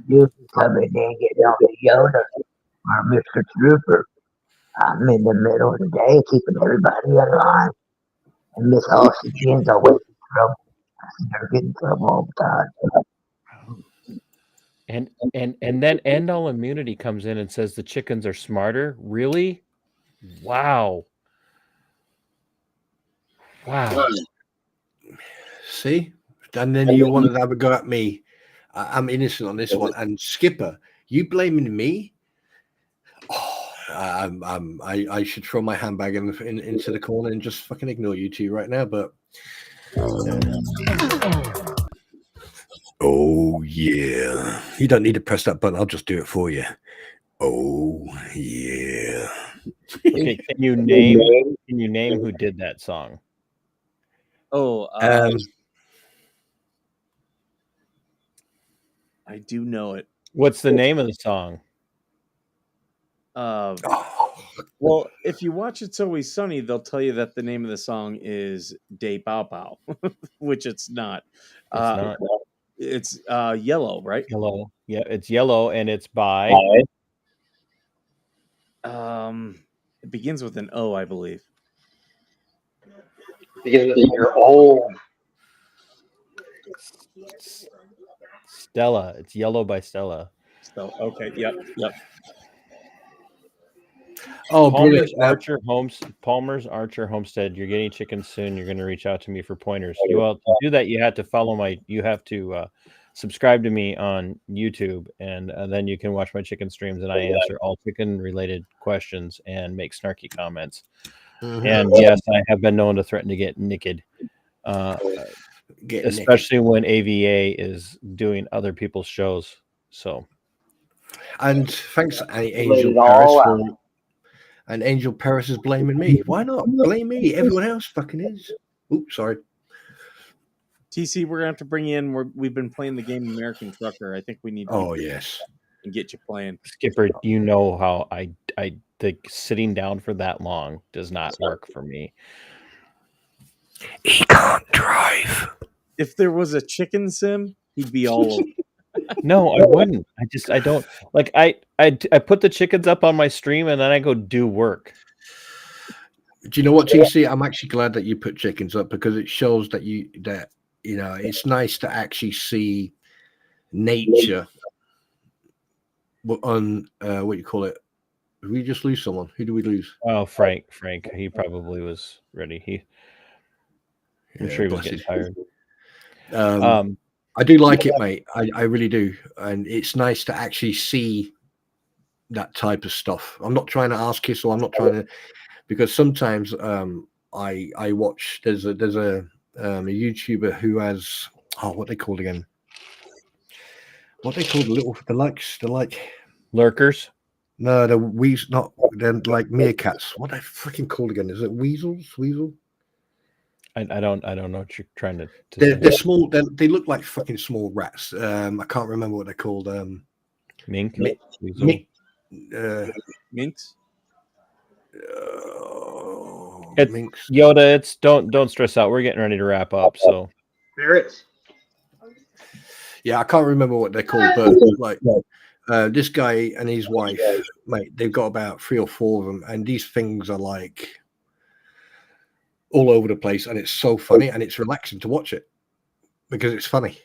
Speaker 6: You can come in there and get on the Yoda or Mr. Trooper. I'm in the middle of the day keeping everybody alive. And Miss Oxygen's always in trouble. I see her get in trouble all the time.
Speaker 2: And then End All Immunity comes in and says the chickens are smarter. Really? Wow.
Speaker 3: See? And then you wanted to have a go at me. I'm innocent on this one. And Skipper, you blaming me? Oh, I should throw my handbag into the corner and just fucking ignore you two right now. But oh yeah, you don't need to press that button. I'll just do it for you. Oh yeah.
Speaker 2: Okay, can you name who did that song?
Speaker 1: Oh, I do know it.
Speaker 2: What's the name of the song?
Speaker 1: Well, if you watch It's Always Sunny, they'll tell you that the name of the song is De Bow Bow, which it's not.
Speaker 2: It's not.
Speaker 1: It's Yellow, right?
Speaker 2: Yellow. Yeah, it's Yellow, and it's by.
Speaker 1: It begins with an O, I believe.
Speaker 4: Because you're old.
Speaker 2: Stella. It's Yellow by Stella.
Speaker 1: So okay, yep.
Speaker 3: Oh,
Speaker 2: Palmer's
Speaker 3: brilliant!
Speaker 2: Palmer's Archer Homestead. You're getting chickens soon. You're going to reach out to me for pointers. Well, to do that, you have to follow you have to subscribe to me on YouTube, and then you can watch my chicken streams, and I answer all chicken related questions and make snarky comments.
Speaker 3: Mm-hmm.
Speaker 2: And yes, I have been known to threaten to get naked, especially when AVA is doing other people's shows. So,
Speaker 3: and thanks, Angel Paris, and Angel Paris is blaming me. Why not blame me? Everyone else fucking is. Oops, sorry.
Speaker 1: TC, we're gonna have to bring you in. We've been playing the game American Trucker. I think we need.
Speaker 3: Yes,
Speaker 1: and get you playing.
Speaker 2: Skipper, you know how I think sitting down for that long does not work for me.
Speaker 3: He can't drive.
Speaker 1: If there was a chicken sim, he'd be all over.
Speaker 2: No, I wouldn't. I don't like. I put the chickens up on my stream and then I go do work.
Speaker 3: Do you know what, TC? I'm actually glad that you put chickens up because it shows that you know it's nice to actually see nature on what you call it. Did we just lose someone? Who do we lose?
Speaker 2: Oh, Frank. He probably was ready. I'm sure he was getting tired.
Speaker 3: I do like it, mate. I really do. And it's nice to actually see that type of stuff. I'm not trying to ask you, so I'm not trying to, because sometimes I watch, there's a YouTuber who has, what they called again? What they called the like
Speaker 2: lurkers?
Speaker 3: No, they're like meerkats. What are they freaking called again? Is it weasels? Weasel?
Speaker 2: I don't know what you're trying to
Speaker 3: they're small. They look like fucking small rats. I can't remember what they're called.
Speaker 2: Mink.
Speaker 1: Minks.
Speaker 3: Minks.
Speaker 2: Yoda. It's don't stress out. We're getting ready to wrap up. So
Speaker 4: spirits.
Speaker 3: Yeah, I can't remember what they're called, but like this guy and his wife, mate, they've got about 3 or 4 of them, and these things are like all over the place, and it's so funny and it's relaxing to watch it because it's funny.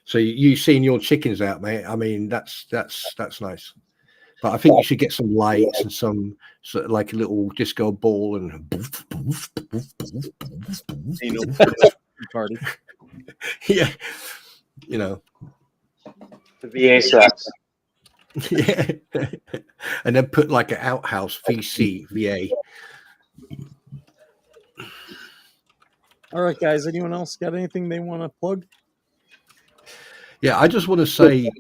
Speaker 3: So you seeing your chickens out, mate? I mean, that's nice. But I think you should get some lights and some like a little disco ball and
Speaker 1: Party.
Speaker 3: yeah, you know.
Speaker 4: The VA sucks.
Speaker 3: Yeah, and then put like an outhouse VC VA.
Speaker 1: All right, guys. Anyone else got anything they want to plug?
Speaker 3: Yeah, I just want to say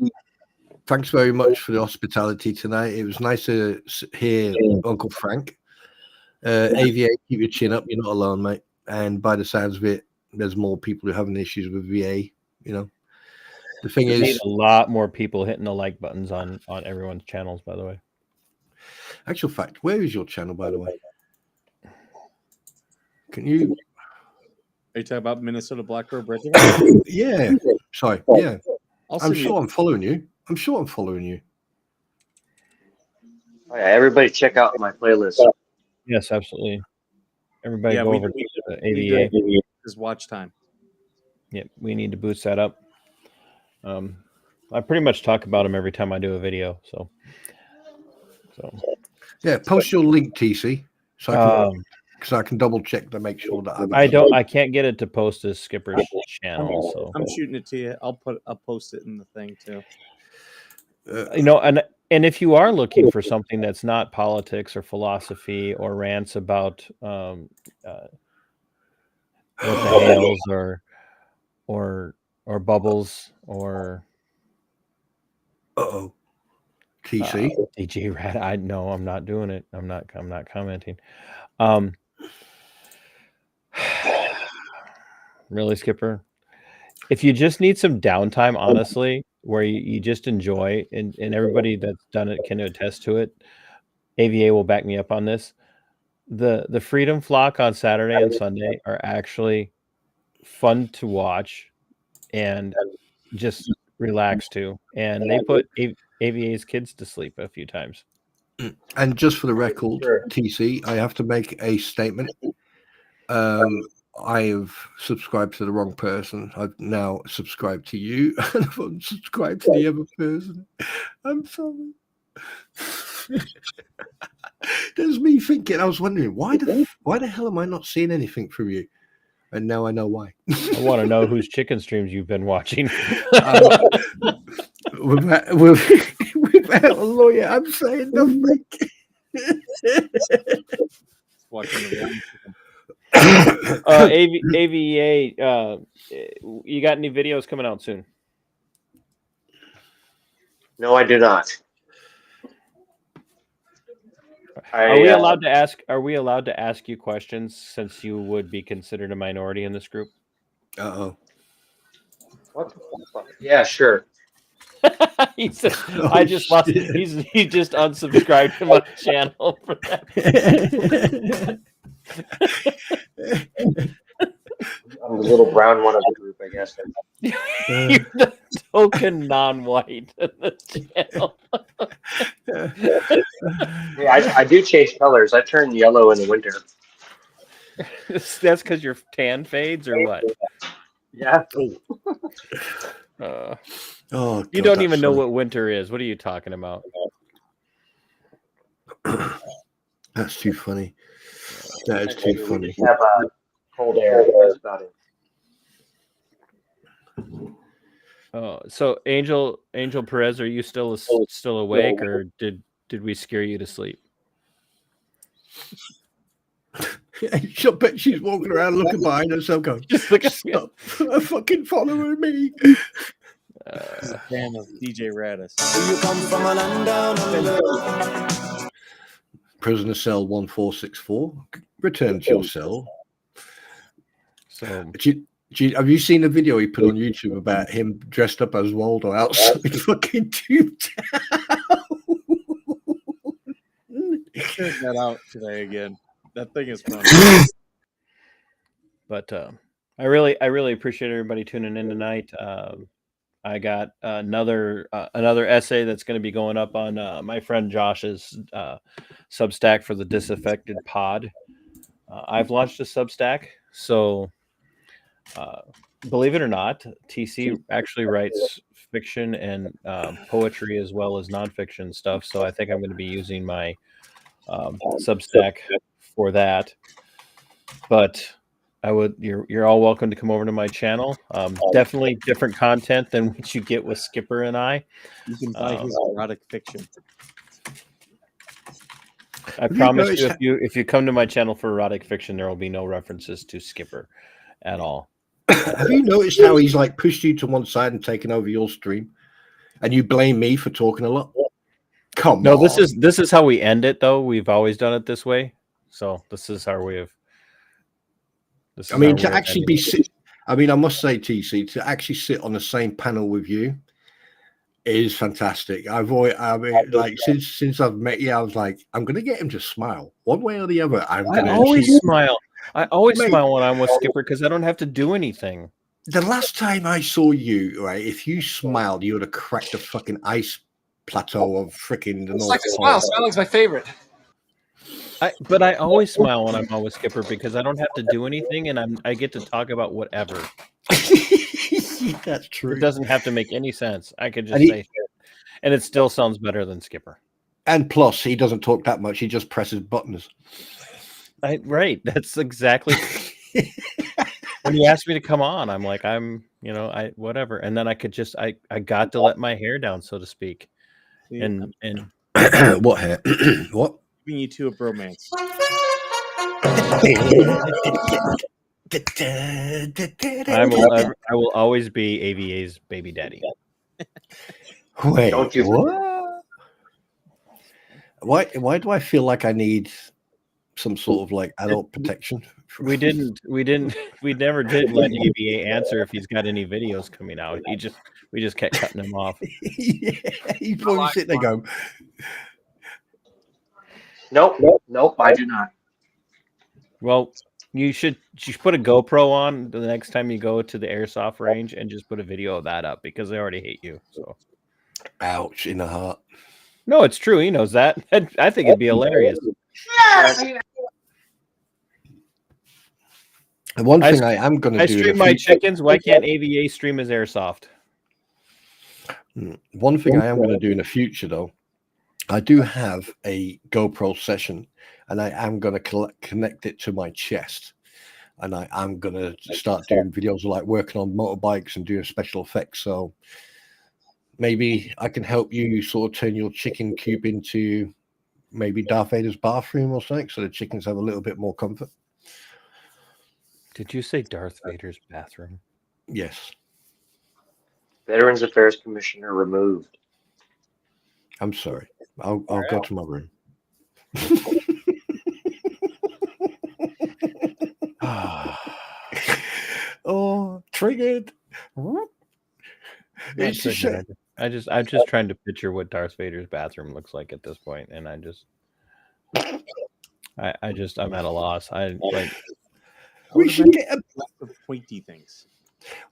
Speaker 3: thanks very much for the hospitality tonight. It was nice to hear Uncle Frank. AVA, keep your chin up. You're not alone, mate. And by the sounds of it, there's more people who are having issues with VA. You know, the thing
Speaker 2: We need
Speaker 3: is,
Speaker 2: a lot more people hitting the like buttons on everyone's channels. By the way,
Speaker 3: actual fact, where is your channel, by the way? Can you?
Speaker 1: Are you talking about Minnesota Black Robe Regiment?
Speaker 3: Yeah. Sorry. Yeah. I'm sure I'm following you. I'm sure I'm following you.
Speaker 4: Oh, yeah, everybody check out my playlist.
Speaker 2: yes, absolutely. Everybody
Speaker 1: Yeah,
Speaker 2: go
Speaker 1: we
Speaker 2: over to
Speaker 1: need
Speaker 2: AVA.
Speaker 1: Is watch time.
Speaker 2: Yeah, we need to boost that up. I pretty much talk about them every time I do a video. So
Speaker 3: Yeah. Post your link, TC, so I can double check to make sure that
Speaker 2: I can't get it to post as Skipper's channel. So
Speaker 1: I'm shooting it to you. I'll post it in the thing too.
Speaker 2: you know, and if you are looking for something that's not politics or philosophy or rants about what the Hales or Bubbles or
Speaker 3: TC.
Speaker 2: DJ Rat, I know I'm not doing it. I'm not commenting. Really, Skipper? If you just need some downtime, honestly, where you just enjoy, and everybody that's done it can attest to it, AVA will back me up on this. The Freedom Flock on Saturday and Sunday are actually fun to watch and just relax to. And they put AVA's kids to sleep a few times.
Speaker 3: And just for the record, TC, I have to make a statement. I have subscribed to the wrong person. I've now subscribed to you, and I've unsubscribed to the other person. I'm sorry. There's me thinking. I was wondering why the hell am I not seeing anything from you? And now I know why.
Speaker 2: I want to know whose chicken streams you've been watching.
Speaker 3: Without a lawyer, I'm saying nothing.
Speaker 1: Watching the
Speaker 2: AVA, you got any videos coming out soon?
Speaker 4: No, I do not.
Speaker 2: Are we allowed to ask? Are we allowed to ask you questions since you would be considered a minority in this group?
Speaker 3: Uh-oh.
Speaker 4: What the fuck? Yeah, sure.
Speaker 2: He said, "I just lost." He just unsubscribed from my channel for that.
Speaker 4: I'm the little brown one of the group, I guess.
Speaker 2: You're the token non-white in the channel.
Speaker 4: Yeah, I do change colors. I turn yellow in the winter.
Speaker 2: That's because your tan fades, or what?
Speaker 4: Yeah.
Speaker 3: God,
Speaker 2: you don't even know what winter is. What are you talking about?
Speaker 3: That's too funny. That is too funny.
Speaker 4: We have cold air. That's about it.
Speaker 2: Oh, so Angel Perez, are you still awake, or did we scare you to sleep?
Speaker 3: She'll bet she's walking around looking behind herself going,
Speaker 2: Just look at
Speaker 3: stop fucking following me.
Speaker 1: He's a fan of DJ Radis.
Speaker 8: You come from a land down under.
Speaker 3: Prisoner cell 1464. Return to your cell.
Speaker 2: So
Speaker 3: have you seen the video he put on YouTube about him dressed up as Waldo outside fucking Tube Town?
Speaker 1: Check that out today again. That thing is fun.
Speaker 2: But I really appreciate everybody tuning in tonight. I got another essay that's going to be going up on my friend Josh's Substack for the Disaffected Pod. I've launched a Substack, so believe it or not, TC actually writes fiction and poetry as well as nonfiction stuff. So I think I'm going to be using my Substack for that. But you're all welcome to come over to my channel. Definitely different content than what you get with Skipper and I.
Speaker 1: You can buy his erotic fiction.
Speaker 2: I promise you, if you come to my channel for erotic fiction, there will be no references to Skipper at all.
Speaker 3: Have you noticed how he's like pushed you to one side and taken over your stream, and you blame me for talking a lot? Come on.
Speaker 2: No, this is how we end it, though. We've always done it this way, so this is how we have.
Speaker 3: I mean, to actually be I mean, I must say, TC, to actually sit on the same panel with you is fantastic. I mean, like since I've met you, I was like, I'm gonna get him to smile one way or the other. I
Speaker 2: always smile. I always smile when I'm with Skipper because I don't have to do anything.
Speaker 3: The last time I saw you, right, if you smiled, you would have cracked the fucking ice plateau of freaking the North.
Speaker 9: It's like a smile. Smiling's my favorite.
Speaker 2: But I always smile when I'm out with Skipper because I don't have to do anything and I get to talk about whatever.
Speaker 3: That's true.
Speaker 2: It doesn't have to make any sense. I could just say shit, and it still sounds better than Skipper.
Speaker 3: And plus, he doesn't talk that much. He just presses buttons.
Speaker 2: Right. That's exactly. When he asked me to come on, I'm like, whatever. And then I could just, I got to let my hair down, so to speak. And
Speaker 3: what hair? What?
Speaker 1: Giving you two a bromance.
Speaker 2: I will always be AVA's baby daddy.
Speaker 3: Wait,
Speaker 4: Don't you?
Speaker 3: What? Why do I feel like I need some sort of like adult protection?
Speaker 2: We never did let AVA answer if he's got any videos coming out. We just kept cutting him off.
Speaker 3: Yeah, he's probably sitting there going,
Speaker 4: Nope, I do not.
Speaker 2: Well, you should put a GoPro on the next time you go to the airsoft range and just put a video of that up because they already hate you. So,
Speaker 3: ouch in the heart.
Speaker 2: No, it's true. He knows that. I think it'd be hilarious.
Speaker 3: And one thing I am going to do.
Speaker 2: I stream my chickens. Why can't AVA stream his airsoft?
Speaker 3: One thing I am going to do in the future, though, I do have a GoPro session, and I am going to connect it to my chest, and I am going to start doing videos like working on motorbikes and doing special effects. So maybe I can help you sort of turn your chicken coop into maybe Darth Vader's bathroom or something, so the chickens have a little bit more comfort.
Speaker 2: Did you say Darth Vader's bathroom?
Speaker 3: Yes.
Speaker 4: Veterans Affairs Commissioner removed.
Speaker 3: I'm sorry. I'll go to my room. Oh, triggered.
Speaker 2: I'm just trying to picture what Darth Vader's bathroom looks like at this point, and I'm at a loss.
Speaker 3: We should get
Speaker 1: pointy things.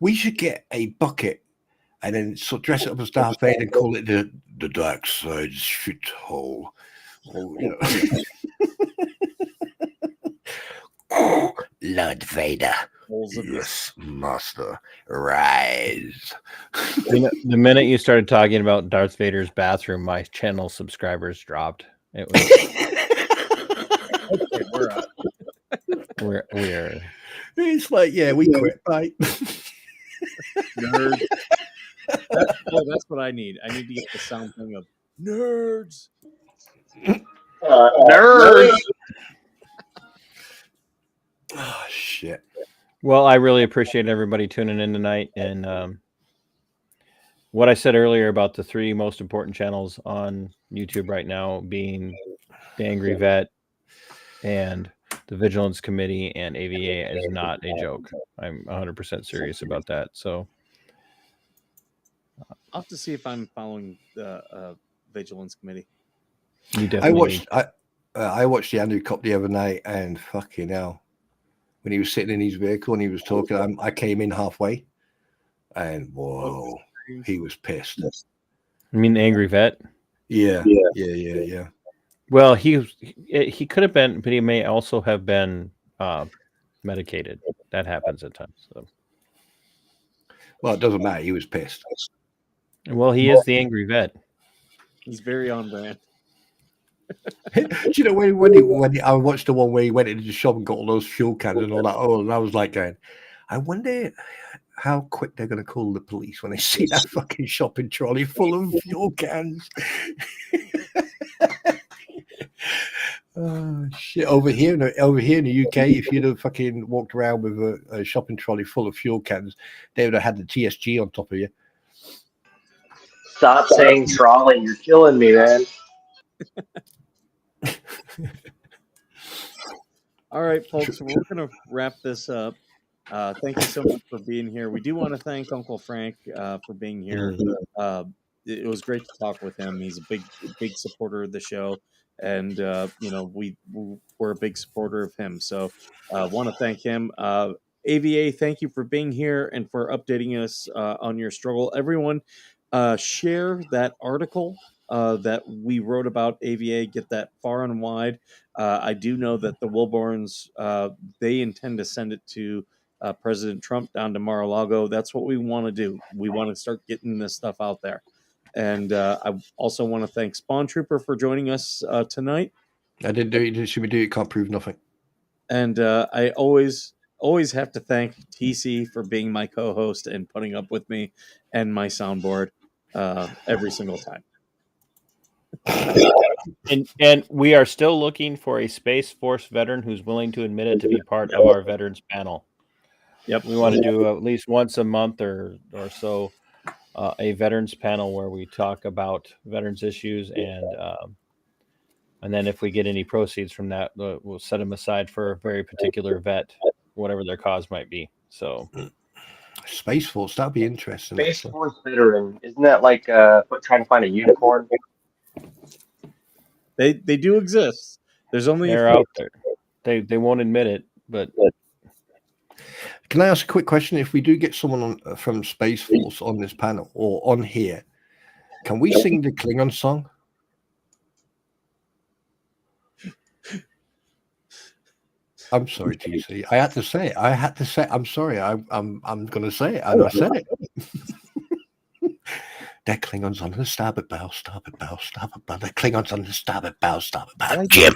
Speaker 3: We should get a bucket and then sort of dress it up as Darth Vader and call it the dark side's shithole. Oh, yeah. Lord Vader. Yes, master. Rise.
Speaker 2: The minute you started talking about Darth Vader's bathroom, my channel subscribers dropped. It was we're
Speaker 3: It's like, yeah, we quit. Bye.
Speaker 1: Nerd. That's what I need. I need to get the sound thing of nerds.
Speaker 4: Nerds.
Speaker 3: Oh shit.
Speaker 2: Well, I really appreciate everybody tuning in tonight, and what I said earlier about the three most important channels on YouTube right now being the Angry Vet and the Vigilance Committee and AVA is not a joke. I'm 100% serious about that. So
Speaker 1: I'll have to see if I'm following the Vigilance Committee.
Speaker 2: You definitely
Speaker 3: I watched the Andrew Cop the other night, and fucking hell, when he was sitting in his vehicle and he was talking, I came in halfway, and whoa, he was pissed.
Speaker 2: I mean, the Angry Vet.
Speaker 3: Yeah.
Speaker 2: Well, he could have been, but he may also have been medicated. That happens at times. So.
Speaker 3: Well, it doesn't matter. He was pissed.
Speaker 2: Well, he is the angry vet.
Speaker 1: He's very on brand.
Speaker 3: Do you know when I watched the one where he went into the shop and got all those fuel cans and all that? Oh, and I was like going, I wonder how quick they're going to call the police when they see that fucking shopping trolley full of fuel cans. Oh shit! Over here in the UK, if you'd have fucking walked around with a shopping trolley full of fuel cans, they would have had the TSG on top of you.
Speaker 4: Stop saying trolley. You're killing me, man.
Speaker 1: All right, folks, we're going to wrap this up. Thank you so much for being here. We do want to thank Uncle Frank for being here. It was great to talk with him. He's a big supporter of the show, and we're a big supporter of him. So want to thank him. AVA, thank you for being here and for updating us on your struggle. Everyone, share that article that we wrote about AVA. Get that far and wide. I do know that the Wilborns, they intend to send it to President Trump down to Mar-a-Lago. That's what we want to do. We want to start getting this stuff out there. And I also want to thank Spawn Trooper for joining us tonight.
Speaker 3: I didn't do it. Should we do it? Can't prove nothing.
Speaker 1: And I always have to thank TC for being my co-host and putting up with me and my soundboard every single time.
Speaker 2: And we are still looking for a Space Force veteran who's willing to admit it to be part of our veterans panel.
Speaker 1: Yep,
Speaker 2: we want to do at least once a month or so a veterans panel where we talk about veterans issues, and then if we get any proceeds from that, we'll set them aside for a very particular vet, whatever their cause might be. So,
Speaker 3: Space Force, that'd be interesting.
Speaker 4: Space Force veteran, isn't that like trying to find a unicorn?
Speaker 1: They do exist. There's only
Speaker 2: they're out there. They won't admit it, but.
Speaker 3: Can I ask a quick question? If we do get someone from Space Force on this panel or on here, can we sing the Klingon song? I'm sorry, TC. I had to say it. I'm sorry. I'm going to say it. And I said it. They're Klingons on the starboard bow, starboard bow, starboard bow. They're Klingons on the starboard bow, starboard bow. Jim.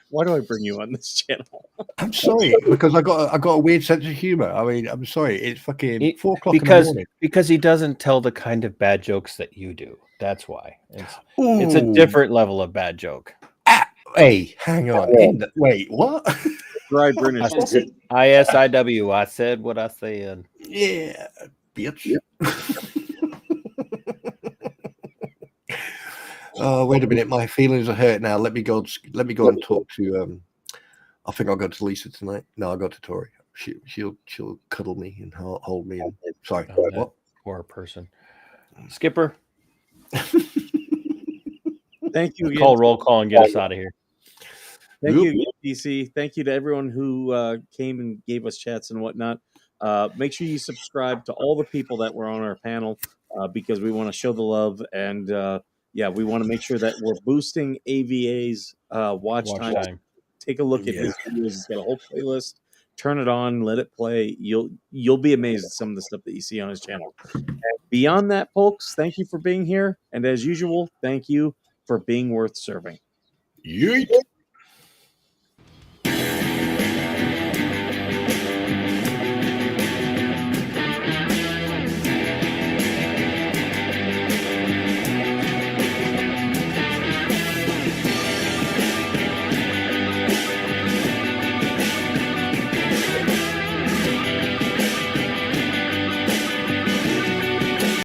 Speaker 1: Why do I bring you on this channel?
Speaker 3: I'm sorry, because I got a weird sense of humor. I mean, I'm sorry. It's fucking 4 o'clock in the morning.
Speaker 2: Because he doesn't tell the kind of bad jokes that you do. That's why. It's a different level of bad joke.
Speaker 3: Hey, hang on. Wait, what?
Speaker 1: Dry British.
Speaker 2: ISIW. I said what I said.
Speaker 3: Yeah, bitch. Oh, wait a minute. My feelings are hurt now. Let me go and talk to. I think I'll go to Lisa tonight. No, I'll go to Tori. She'll cuddle me and hold me. And, sorry, what?
Speaker 2: Poor person. Skipper.
Speaker 1: Thank you.
Speaker 2: Call roll call and get us out of here.
Speaker 1: Thank you again, DC. Thank you to everyone who came and gave us chats and whatnot. Make sure you subscribe to all the people that were on our panel because we want to show the love and we want to make sure that we're boosting AVA's watch time. Take a look at his videos. He's got a whole playlist. Turn it on, let it play. You'll be amazed at some of the stuff that you see on his channel. And beyond that, folks, thank you for being here. And as usual, thank you for being worth serving.
Speaker 3: Yeet.